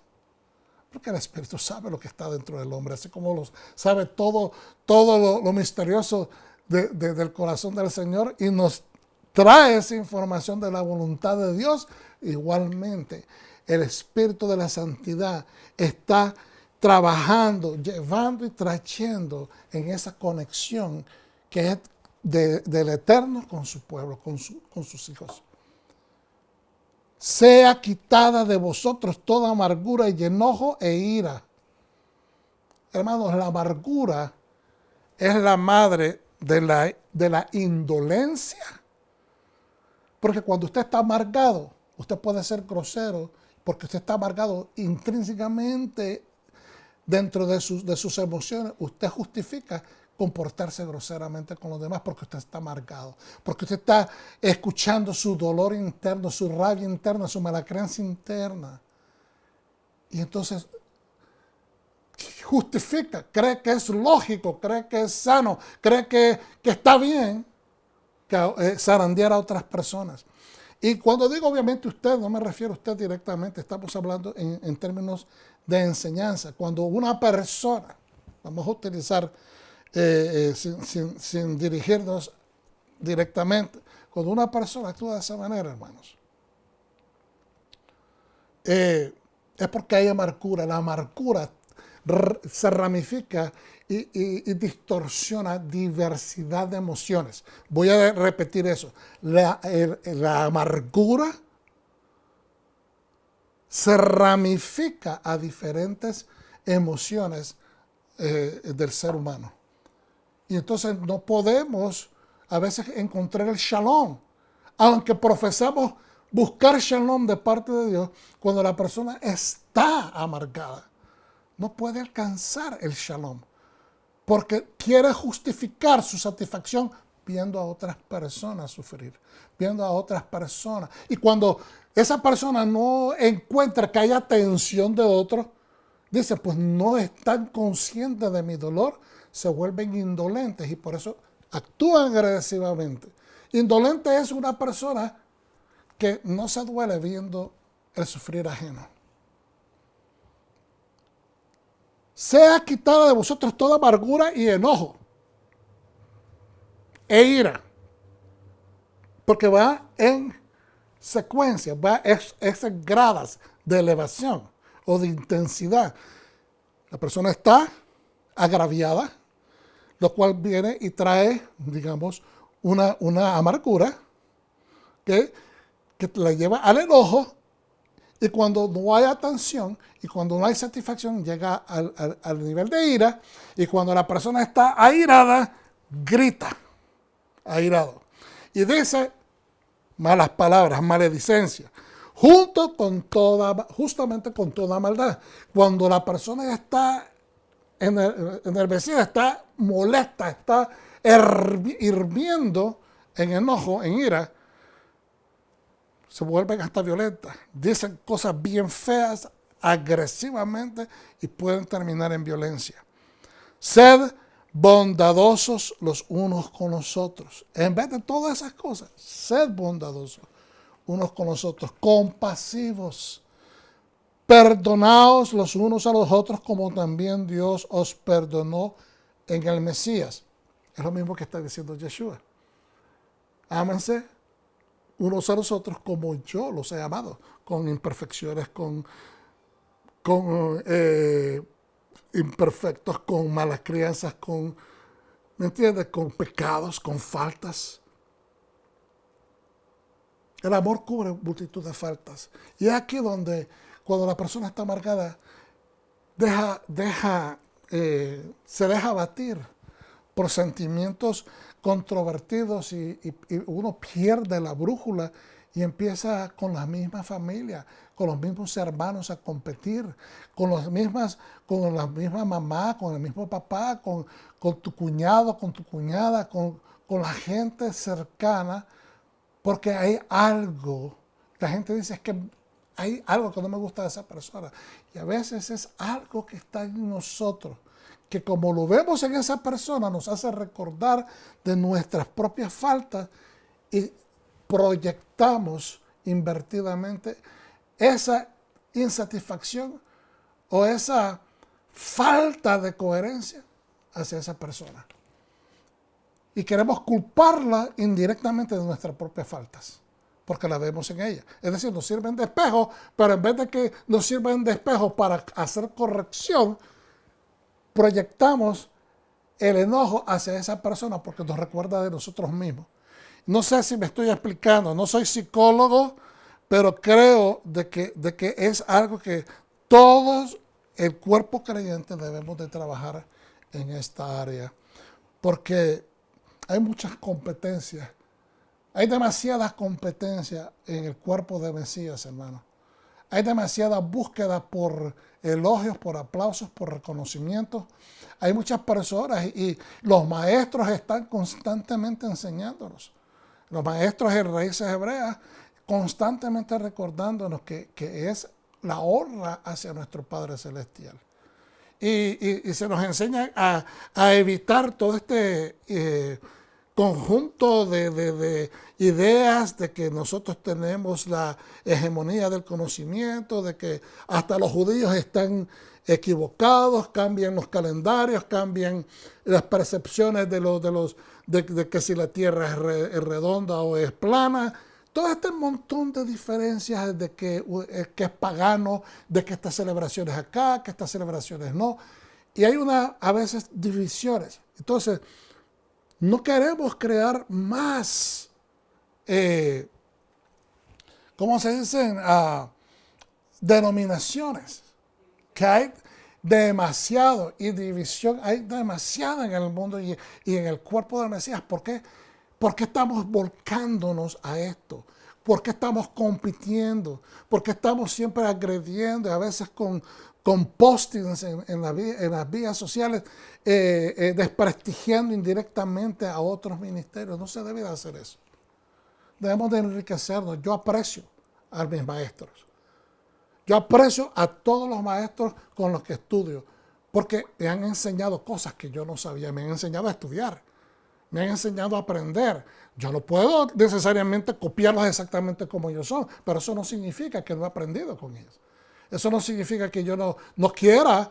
Porque el Espíritu sabe lo que está dentro del hombre, así como sabe todo lo misterioso del corazón del Señor, y nos trae esa información de la voluntad de Dios. Igualmente, el Espíritu de la Santidad está trabajando, llevando y trayendo en esa conexión que es del Eterno con su pueblo, con sus hijos. Sea quitada de vosotros toda amargura y enojo e ira. Hermanos, la amargura es la madre de la indolencia. Porque cuando usted está amargado, usted puede ser grosero, porque usted está amargado intrínsecamente dentro de sus emociones. Usted justifica comportarse groseramente con los demás porque usted está amargado, porque usted está escuchando su dolor interno, su rabia interna, su mala creencia interna. Y entonces justifica, cree que es lógico, cree que es sano, cree que está bien que zarandear a otras personas. Y cuando digo obviamente usted, no me refiero a usted directamente, estamos hablando en términos de enseñanza. Cuando una persona, vamos a utilizar sin dirigirnos directamente, cuando una persona actúa de esa manera, hermanos, es porque hay amargura. La amargura se ramifica y distorsiona diversidad de emociones. Voy a repetir eso. La amargura se ramifica a diferentes emociones del ser humano. Y entonces no podemos a veces encontrar el shalom. Aunque profesamos buscar shalom de parte de Dios, cuando la persona está amargada, no puede alcanzar el shalom. Porque quiere justificar su satisfacción viendo a otras personas sufrir, viendo a otras personas. Y cuando esa persona no encuentra que haya atención de otros, dice, pues no están conscientes de mi dolor, se vuelven indolentes y por eso actúan agresivamente. Indolente es una persona que no se duele viendo el sufrir ajeno. Sea quitada de vosotros toda amargura y enojo e ira, porque va en secuencia, va esas gradas de elevación o de intensidad. La persona está agraviada, lo cual viene y trae, digamos, una amargura que la lleva al enojo, y cuando no hay atención y cuando no hay satisfacción llega al nivel de ira, y cuando la persona está airada, grita, airado, y dice malas palabras, maledicencia, justamente con toda maldad. Cuando la persona está enardecida, está molesta, está hirviendo en enojo, en ira, se vuelven hasta violentas, dicen cosas bien feas, agresivamente, y pueden terminar en violencia. Sed bondadosos los unos con los otros. En vez de todas esas cosas, sed bondadosos unos con los otros, compasivos, perdonaos los unos a los otros como también Dios os perdonó en el Mesías. Es lo mismo que está diciendo Yeshua. Ámense unos a los otros como yo los he amado, con imperfecciones, con imperfectos, con malas crianzas, ¿me entiendes? Con pecados, con faltas. El amor cubre multitud de faltas. Y es aquí donde, cuando la persona está amargada, se deja abatir por sentimientos controvertidos y uno pierde la brújula y empieza con la misma familia, con los mismos hermanos a competir, con la misma mamá, con el mismo papá, con tu cuñado, con tu cuñada, con la gente cercana, porque hay algo. La gente dice, es que hay algo que no me gusta de esa persona. Y a veces es algo que está en nosotros, que como lo vemos en esa persona, nos hace recordar de nuestras propias faltas y proyectamos invertidamente esa insatisfacción o esa falta de coherencia hacia esa persona. Y queremos culparla indirectamente de nuestras propias faltas, porque la vemos en ella. Es decir, nos sirven de espejo, pero en vez de que nos sirvan de espejo para hacer corrección, proyectamos el enojo hacia esa persona porque nos recuerda de nosotros mismos. No sé si me estoy explicando, no soy psicólogo, pero creo de que es algo que todos, el cuerpo creyente, debemos de trabajar en esta área, porque hay muchas competencias, hay demasiadas competencias en el cuerpo de Mesías, hermano. Hay demasiada búsqueda por elogios, por aplausos, por reconocimientos. Hay muchas personas y los maestros están constantemente enseñándonos. Los maestros en raíces hebreas constantemente recordándonos que es la honra hacia nuestro Padre Celestial. Y se nos enseña a evitar todo este conjunto de ideas de que nosotros tenemos la hegemonía del conocimiento, de que hasta los judíos están equivocados, cambian los calendarios, cambian las percepciones de que si la tierra es redonda o es plana. todo este montón de diferencias de que es pagano, de que estas celebraciones acá, que estas celebraciones no. Y hay a veces divisiones. Entonces, no queremos crear más, ¿cómo se dicen? Denominaciones. Que hay demasiado y división, hay demasiada en el mundo y en el cuerpo del Mesías. ¿Por qué? ¿Por qué estamos volcándonos a esto? ¿Por qué estamos compitiendo? ¿Por qué estamos siempre agrediendo, a veces con postings en las vías sociales, desprestigiando indirectamente a otros ministerios? No se debe de hacer eso. Debemos de enriquecernos. Yo aprecio a mis maestros. Yo aprecio a todos los maestros con los que estudio, porque me han enseñado cosas que yo no sabía, me han enseñado a estudiar, me han enseñado a aprender. Yo no puedo necesariamente copiarlos exactamente como ellos son, pero eso no significa que no he aprendido con ellos. Eso no significa que yo no quiera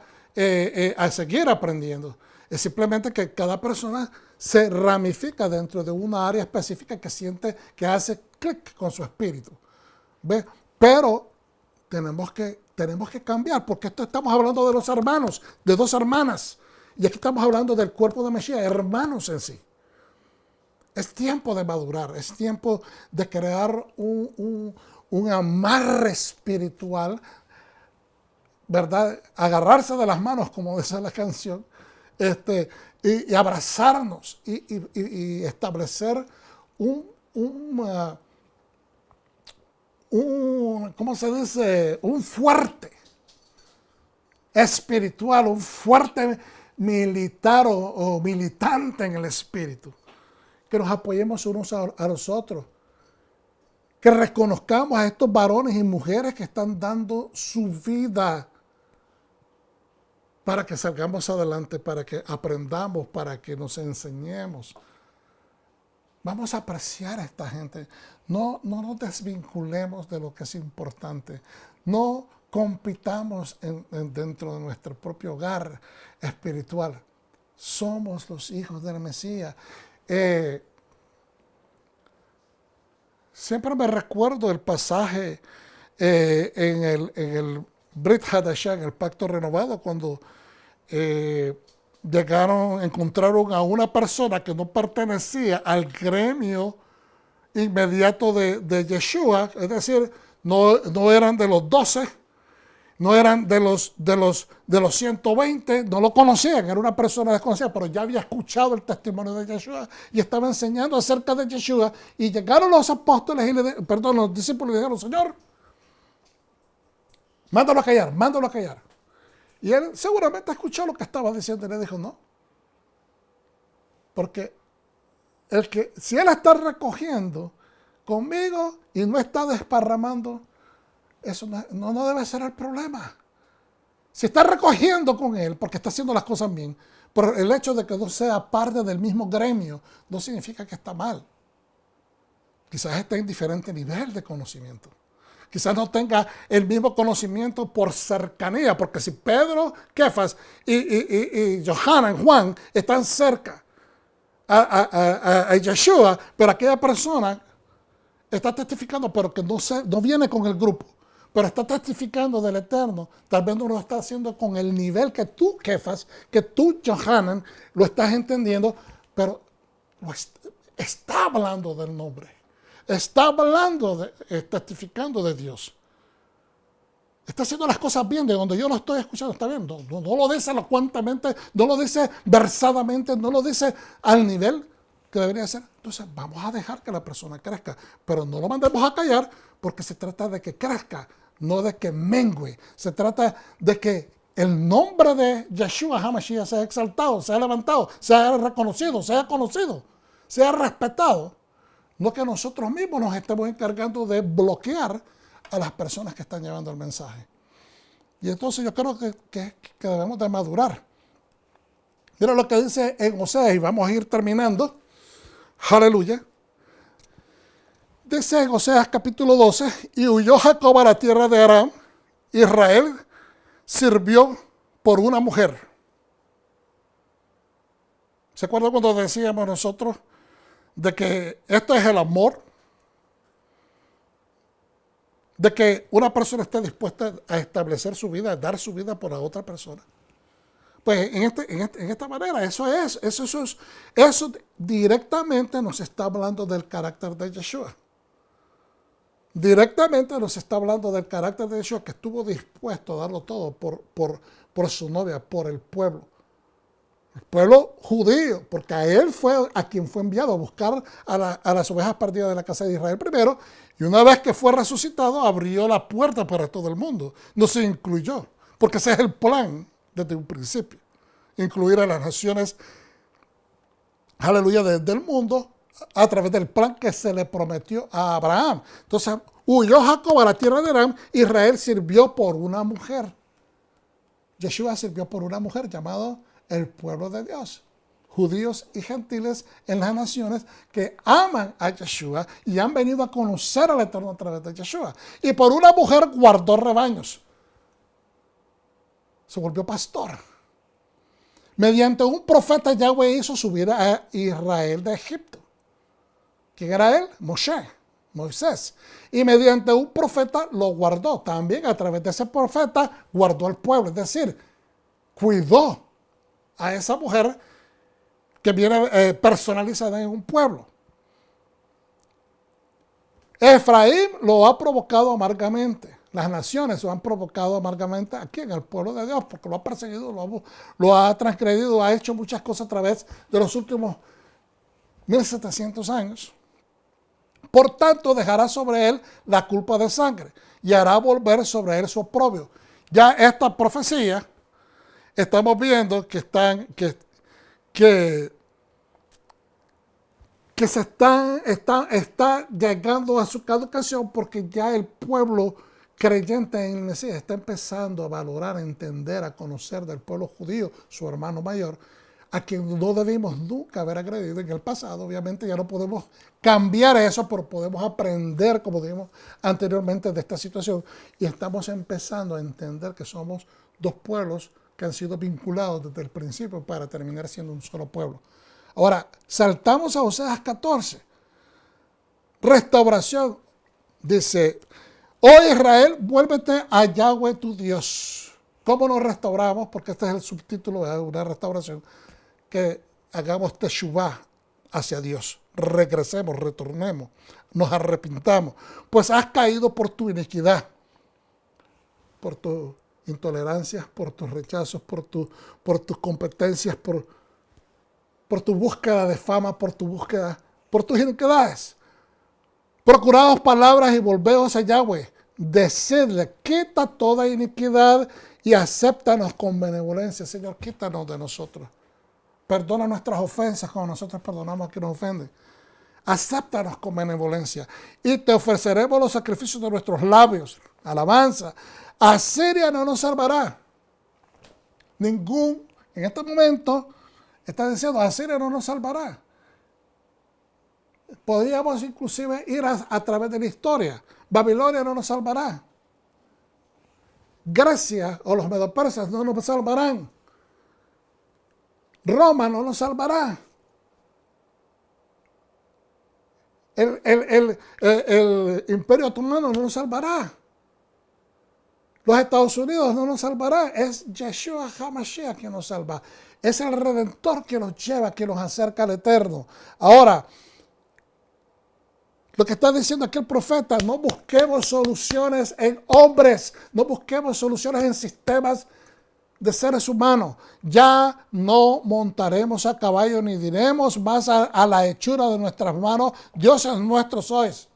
seguir aprendiendo. Es simplemente que cada persona se ramifica dentro de una área específica que siente que hace clic con su espíritu. ¿Ve? Pero tenemos que cambiar, porque esto estamos hablando de los hermanos, de dos hermanas. Y aquí estamos hablando del cuerpo de Mesías, hermanos en sí. Es tiempo de madurar, es tiempo de crear un amarre espiritual, ¿verdad? Agarrarse de las manos, como dice la canción, y abrazarnos y establecer ¿cómo se dice? Un fuerte espiritual, un fuerte militar o militante en el espíritu. Que nos apoyemos unos a los otros. Que reconozcamos a estos varones y mujeres que están dando su vida para que salgamos adelante, para que aprendamos, para que nos enseñemos. Vamos a apreciar a esta gente. No nos desvinculemos de lo que es importante. No compitamos dentro de nuestro propio hogar espiritual. Somos los hijos del Mesías. Siempre me recuerdo el pasaje en el Brit Hadashah, en el Pacto Renovado, cuando encontraron a una persona que no pertenecía al gremio inmediato de Yeshua, es decir, no eran de los 12, no eran de los 120, no lo conocían, era una persona desconocida, pero ya había escuchado el testimonio de Yeshua y estaba enseñando acerca de Yeshua, y llegaron los apóstoles, los discípulos y le dijeron: Señor, mándalo a callar. Y él seguramente escuchó lo que estaba diciendo y le dijo: no. Porque si él está recogiendo conmigo y no está desparramando, eso no debe ser el problema. Si está recogiendo con él porque está haciendo las cosas bien, pero el hecho de que no sea parte del mismo gremio no significa que está mal. Quizás esté en diferente nivel de conocimiento. Quizás no tenga el mismo conocimiento por cercanía, porque si Pedro, Kefas y Johanan, Juan, están cerca a Yeshua, pero aquella persona está testificando, pero que no viene con el grupo, pero está testificando del Eterno, tal vez no lo está haciendo con el nivel que tú, Kefas, que tú, Johanan, lo estás entendiendo, pero está hablando del nombre. Está hablando, testificando de Dios. Está haciendo las cosas bien, de donde yo lo estoy escuchando, está bien. No lo dice elocuentemente, no lo dice versadamente, no lo dice al nivel que debería ser. Entonces vamos a dejar que la persona crezca, pero no lo mandemos a callar, porque se trata de que crezca, no de que mengue. Se trata de que el nombre de Yeshua HaMashiach sea exaltado, sea levantado, sea reconocido, sea conocido, sea respetado. No que nosotros mismos nos estemos encargando de bloquear a las personas que están llevando el mensaje. Y entonces yo creo que debemos de madurar. Mira lo que dice en Oseas, y vamos a ir terminando. Aleluya. Dice en Oseas capítulo 12: y huyó Jacob a la tierra de Aram. Israel sirvió por una mujer. ¿Se acuerdan cuando decíamos nosotros de que esto es el amor? de que una persona esté dispuesta a establecer su vida, a dar su vida por la otra persona. Pues en esta manera, eso directamente nos está hablando del carácter de Yeshua. Directamente nos está hablando del carácter de Yeshua, que estuvo dispuesto a darlo todo por su novia, por el pueblo. El pueblo judío, porque a él fue a quien fue enviado a buscar a las ovejas perdidas de la casa de Israel primero, y una vez que fue resucitado, abrió la puerta para todo el mundo. No se incluyó, porque ese es el plan desde un principio. Incluir a las naciones, aleluya, del mundo, a través del plan que se le prometió a Abraham. Entonces, huyó Jacob a la tierra de Aram, Israel sirvió por una mujer. Yeshua sirvió por una mujer llamada el pueblo de Dios, judíos y gentiles en las naciones que aman a Yeshua y han venido a conocer al Eterno a través de Yeshua. Y por una mujer guardó rebaños. Se volvió pastor. Mediante un profeta Yahweh hizo subir a Israel de Egipto. ¿Quién era él? Moisés. Y mediante un profeta lo guardó. También a través de ese profeta guardó al pueblo. Es decir, cuidó a esa mujer que viene personalizada en un pueblo. Efraín lo ha provocado amargamente. Las naciones lo han provocado amargamente aquí en el pueblo de Dios, porque lo ha perseguido, lo ha transgredido, ha hecho muchas cosas a través de los últimos 1700 años. Por tanto, dejará sobre él la culpa de sangre y hará volver sobre él su oprobio. Ya esta profecía, estamos viendo que está llegando a su caducación, porque ya el pueblo creyente en el Mesías está empezando a valorar, a entender, a conocer del pueblo judío, su hermano mayor, a quien no debimos nunca haber agredido en el pasado. Obviamente ya no podemos cambiar eso, pero podemos aprender, como dijimos anteriormente, de esta situación. Y estamos empezando a entender que somos dos pueblos que han sido vinculados desde el principio para terminar siendo un solo pueblo. Ahora, saltamos a Oseas 14. Restauración. Dice: oh Israel, vuélvete a Yahweh tu Dios. ¿Cómo nos restauramos? Porque este es el subtítulo de una restauración. Que hagamos teshuvah hacia Dios. Regresemos, retornemos, nos arrepintamos. Pues has caído por tu iniquidad, por tus intolerancias, por tus rechazos, por tus competencias, por tu búsqueda de fama, por tus iniquidades. Procuraos palabras y volveos a Yahweh. Decidle, quita toda iniquidad y acéptanos con benevolencia. Señor, quítanos de nosotros. Perdona nuestras ofensas como nosotros perdonamos a quienes nos ofenden. Acéptanos con benevolencia y te ofreceremos los sacrificios de nuestros labios. Alabanza. Asiria no nos salvará. En este momento, está diciendo, Asiria no nos salvará. Podríamos inclusive ir a través de la historia. Babilonia no nos salvará. Grecia o los medopersas no nos salvarán. Roma no nos salvará. El Imperio Otomano no nos salvará. Los Estados Unidos no nos salvará. Es Yeshua HaMashiach quien nos salva. Es el Redentor que nos lleva, que nos acerca al Eterno. Ahora, lo que está diciendo aquí el profeta: no busquemos soluciones en hombres, no busquemos soluciones en sistemas de seres humanos. Ya no montaremos a caballo ni diremos más a la hechura de nuestras manos, dioses nuestros sois.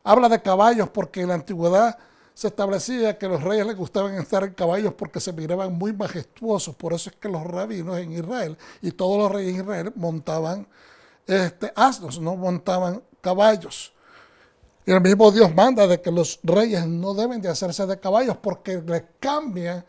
Habla de caballos porque en la antigüedad se establecía que los reyes les gustaban estar en caballos porque se miraban muy majestuosos. Por eso es que los rabinos en Israel y todos los reyes en Israel montaban asnos, no montaban caballos. Y el mismo Dios manda de que los reyes no deben de hacerse de caballos porque les cambia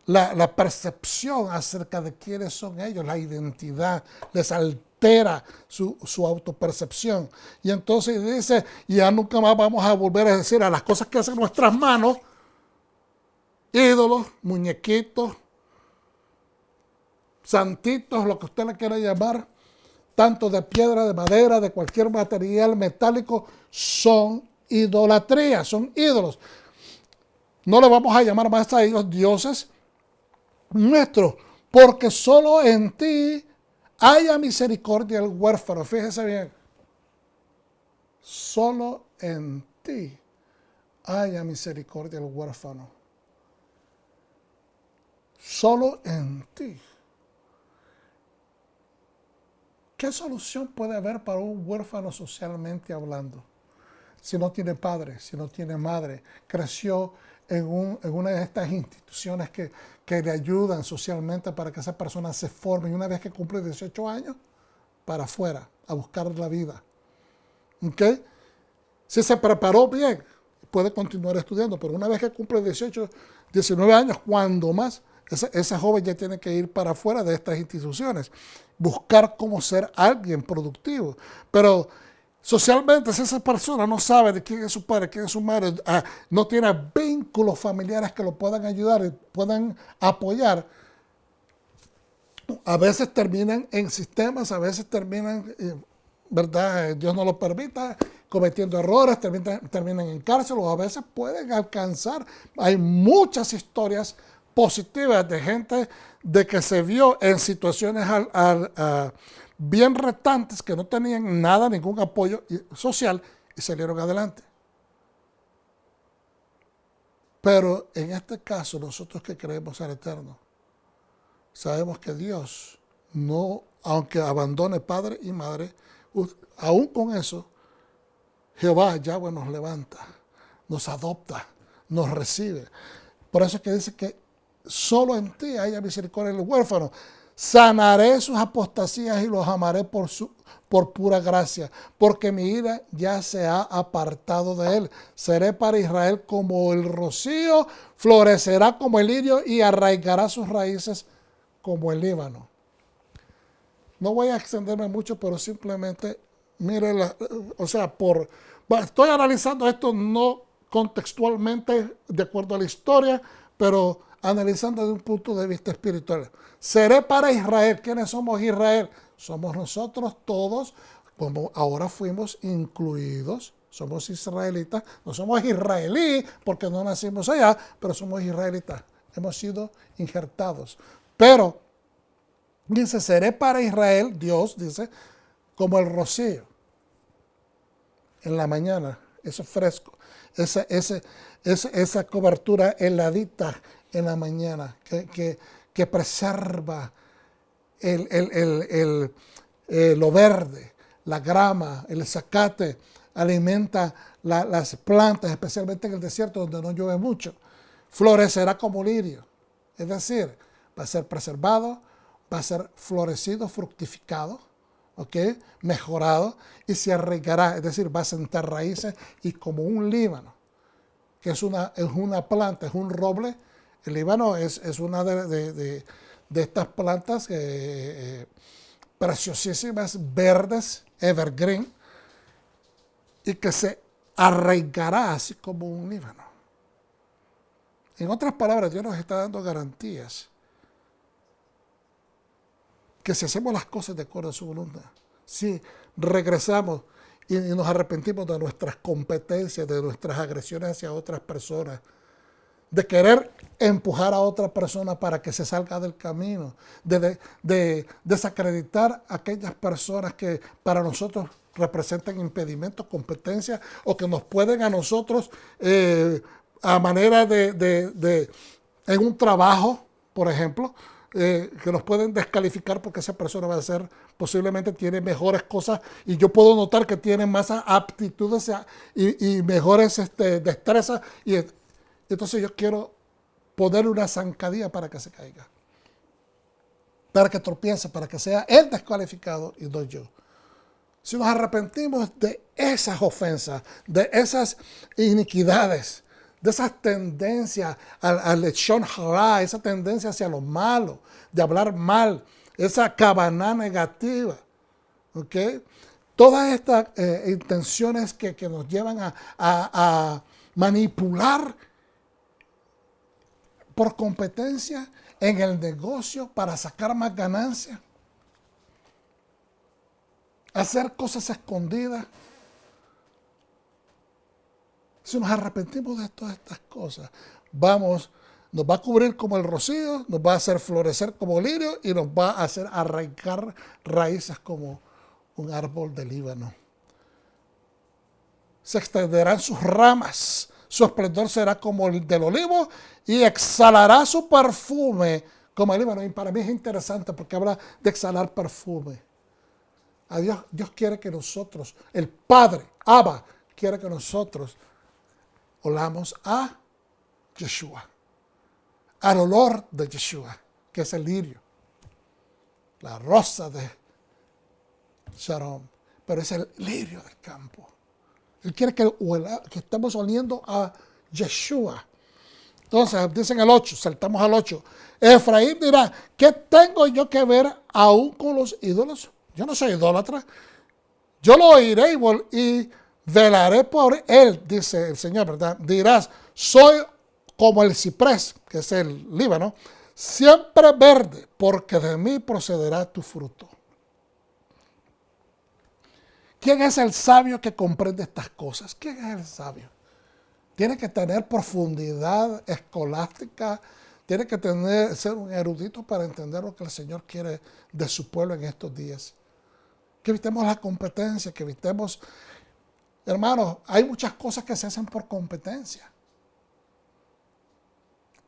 la percepción acerca de quiénes son ellos, la identidad, les altera su autopercepción. Y entonces dice, ya nunca más vamos a volver a decir a las cosas que hacen nuestras manos, ídolos, muñequitos, santitos, lo que usted le quiera llamar, tanto de piedra, de madera, de cualquier material metálico, son idolatría, son ídolos. No le vamos a llamar más a ellos dioses nuestros, porque solo en ti haya misericordia el huérfano. Fíjese bien, solo en ti haya misericordia el huérfano. Solo en ti. ¿Qué solución puede haber para un huérfano socialmente hablando? Si no tiene padre, si no tiene madre, creció en una de estas instituciones que le ayudan socialmente para que esa persona se forme y una vez que cumple 18 años, para afuera, a buscar la vida. ¿Ok? Si se preparó bien, puede continuar estudiando, pero una vez que cumple 18, 19 años, cuando más, esa joven ya tiene que ir para afuera de estas instituciones, buscar cómo ser alguien productivo. Pero socialmente, si esa persona no sabe de quién es su padre, quién es su madre, no tiene vínculos familiares que lo puedan ayudar y puedan apoyar, a veces terminan en sistemas, a veces terminan, ¿verdad? Dios no lo permita, cometiendo errores, terminan en cárcel o a veces pueden alcanzar. Hay muchas historias positivas de gente de que se vio en situaciones bien retantes, que no tenían nada, ningún apoyo social y salieron adelante. Pero en este caso, nosotros que creemos al Eterno, sabemos que Dios no, aunque abandone padre y madre, aún con eso, Jehová, Yahweh, nos levanta, nos adopta, nos recibe. Por eso es que dice que solo en ti haya misericordia del huérfano. Sanaré sus apostasías y los amaré por pura gracia, porque mi ira ya se ha apartado de él. Seré para Israel como el rocío, florecerá como el lirio y arraigará sus raíces como el Líbano. No voy a extenderme mucho, pero simplemente, mire, estoy analizando esto no contextualmente de acuerdo a la historia, pero analizando desde un punto de vista espiritual. Seré para Israel. ¿Quiénes somos Israel? Somos nosotros todos, como ahora fuimos incluidos, somos israelitas. No somos israelíes porque no nacimos allá, pero somos israelitas. Hemos sido injertados. Pero dice, seré para Israel, Dios dice, como el rocío en la mañana, eso fresco, esa cobertura heladita en la mañana que preserva lo verde, la grama, el zacate, alimenta las plantas, especialmente en el desierto donde no llueve mucho. Florecerá como lirio, es decir, va a ser preservado, va a ser florecido, fructificado, ¿okay? Mejorado y se arraigará, es decir, va a sentar raíces y como un Líbano, que es una planta, es un roble. El Líbano es una de estas plantas preciosísimas, verdes, evergreen, y que se arraigará así como un Líbano. En otras palabras, Dios nos está dando garantías que si hacemos las cosas de acuerdo a su voluntad, si regresamos y nos arrepentimos de nuestras competencias, de nuestras agresiones hacia otras personas, de querer empujar a otra persona para que se salga del camino, de desacreditar a aquellas personas que para nosotros representan impedimentos, competencias o que nos pueden a nosotros a manera en un trabajo, por ejemplo, que nos pueden descalificar porque esa persona va a ser, posiblemente tiene mejores cosas y yo puedo notar que tiene más aptitudes y mejores destrezas y entonces yo quiero ponerle una zancadilla para que se caiga, para que tropiece, para que sea él descalificado y no yo. Si nos arrepentimos de esas ofensas, de esas iniquidades, de esas tendencias al lechon hara, esa tendencia hacia lo malo, de hablar mal, esa cabana negativa, ¿ok? Todas estas intenciones que nos llevan a manipular por competencia en el negocio para sacar más ganancias, hacer cosas escondidas, Si nos arrepentimos de todas estas cosas, nos va a cubrir como el rocío, nos va a hacer florecer como lirio y nos va a hacer arrancar raíces como un árbol de Líbano. Se extenderán sus ramas, su esplendor será como el del olivo y exhalará su perfume como el Líbano. Y para mí es interesante porque habla de exhalar perfume. Dios quiere que nosotros, el Padre, Abba, quiere que nosotros olamos a Yeshua, al olor de Yeshua, que es el lirio, la rosa de Sharon, pero es el lirio del campo. Él quiere que estemos oliendo a Yeshua. Entonces, dicen el 8, saltamos al 8. Efraín dirá, ¿qué tengo yo que ver aún con los ídolos? Yo no soy idólatra. Yo lo oiré y velaré por él, dice el Señor, ¿verdad? Dirás, soy como el ciprés, que es el Líbano, siempre verde, porque de mí procederá tu fruto. ¿Quién es el sabio que comprende estas cosas? ¿Quién es el sabio? Tiene que tener profundidad escolástica, tiene que ser un erudito para entender lo que el Señor quiere de su pueblo en estos días. Que evitemos la competencia, que evitemos... Hermanos, hay muchas cosas que se hacen por competencia.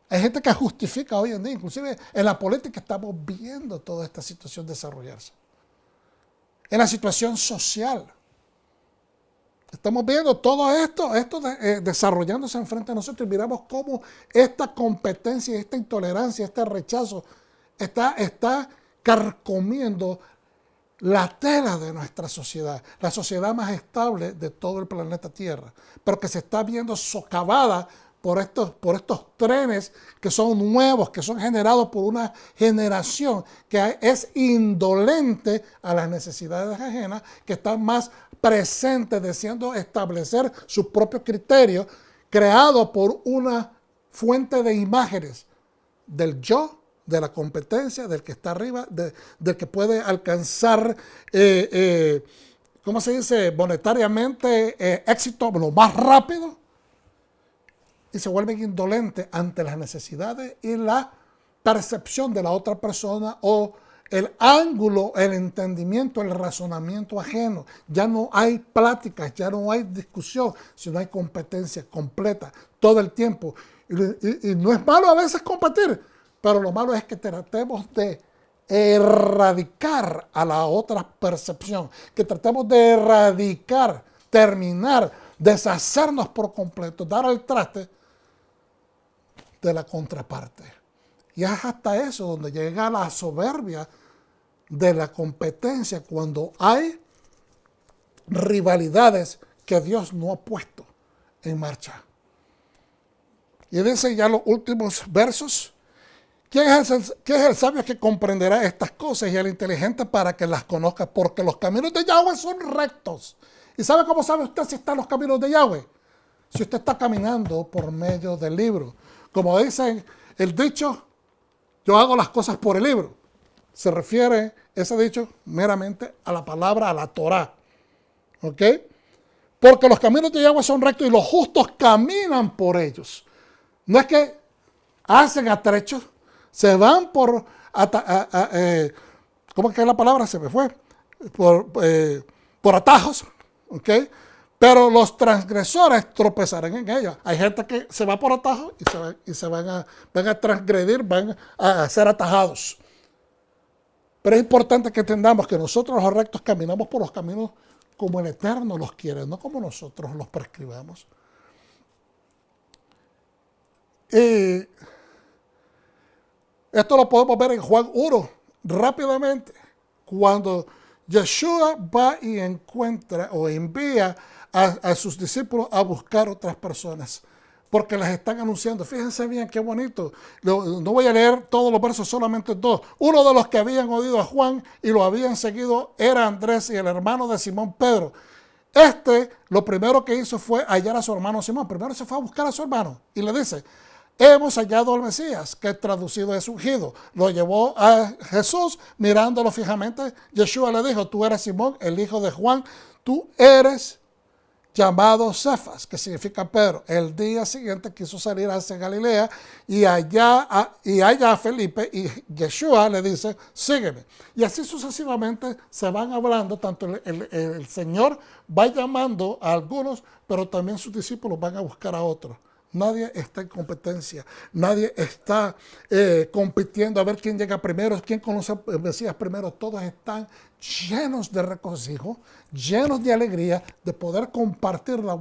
Hay gente que justifica hoy en día, inclusive en la política estamos viendo toda esta situación desarrollarse. En la situación social. Estamos viendo todo esto desarrollándose enfrente de nosotros y miramos cómo esta competencia, esta intolerancia, este rechazo está carcomiendo la tela de nuestra sociedad, la sociedad más estable de todo el planeta Tierra, pero que se está viendo socavada por estos trenes que son nuevos, que son generados por una generación que es indolente a las necesidades ajenas, que está más presente deseando establecer su propio criterio, creado por una fuente de imágenes del yo, de la competencia, del que está arriba, del que puede alcanzar, ¿cómo se dice?, monetariamente éxito lo más rápido, y se vuelven indolentes ante las necesidades y la percepción de la otra persona o el ángulo, el entendimiento, el razonamiento ajeno. Ya no hay pláticas, ya no hay discusión, sino hay competencia completa todo el tiempo. Y no es malo a veces competir, pero lo malo es que tratemos de erradicar a la otra percepción, que tratemos de erradicar, terminar, deshacernos por completo, dar al traste de la contraparte. Y es hasta eso donde llega la soberbia de la competencia, cuando hay rivalidades que Dios no ha puesto en marcha. Y dice ya los últimos versos, ¿quién es el sabio que comprenderá estas cosas y el inteligente para que las conozca? Porque los caminos de Yahweh son rectos. ¿Y sabe cómo sabe usted si están los caminos de Yahweh? Si usted está caminando por medio del libro. Como dice el dicho, yo hago las cosas por el libro. Se refiere ese dicho meramente a la palabra, a la Torá. ¿Ok? Porque los caminos de Yahweh son rectos y los justos caminan por ellos. No es que hacen atrechos, se van por... ¿cómo es que es la palabra? Se me fue. Por atajos. ¿Ok? Pero los transgresores tropezarán en ellos. Hay gente que se va por atajos y se van a transgredir, van a ser atajados. Pero es importante que entendamos que nosotros los rectos caminamos por los caminos como el Eterno los quiere, no como nosotros los prescribamos. Y esto lo podemos ver en Juan 1, rápidamente, cuando Yeshua va y encuentra o envía a sus discípulos a buscar otras personas, porque las están anunciando. Fíjense bien qué bonito. No voy a leer todos los versos, solamente dos. Uno de los que habían oído a Juan y lo habían seguido era Andrés y el hermano de Simón Pedro. Lo primero que hizo fue hallar a su hermano Simón. Primero se fue a buscar a su hermano y le dice: hemos hallado al Mesías, que traducido es ungido. Lo llevó a Jesús, mirándolo fijamente. Yeshua le dijo: tú eres Simón, el hijo de Juan, tú eres llamado Cefas, que significa Pedro. El día siguiente quiso salir hacia Galilea y allá Felipe y Yeshua le dice, sígueme. Y así sucesivamente se van hablando, tanto el Señor va llamando a algunos, pero también sus discípulos van a buscar a otros. Nadie está en competencia, nadie está compitiendo a ver quién llega primero, quién conoce al Mesías primero. Todos están llenos de regocijo, llenos de alegría de poder compartir la buena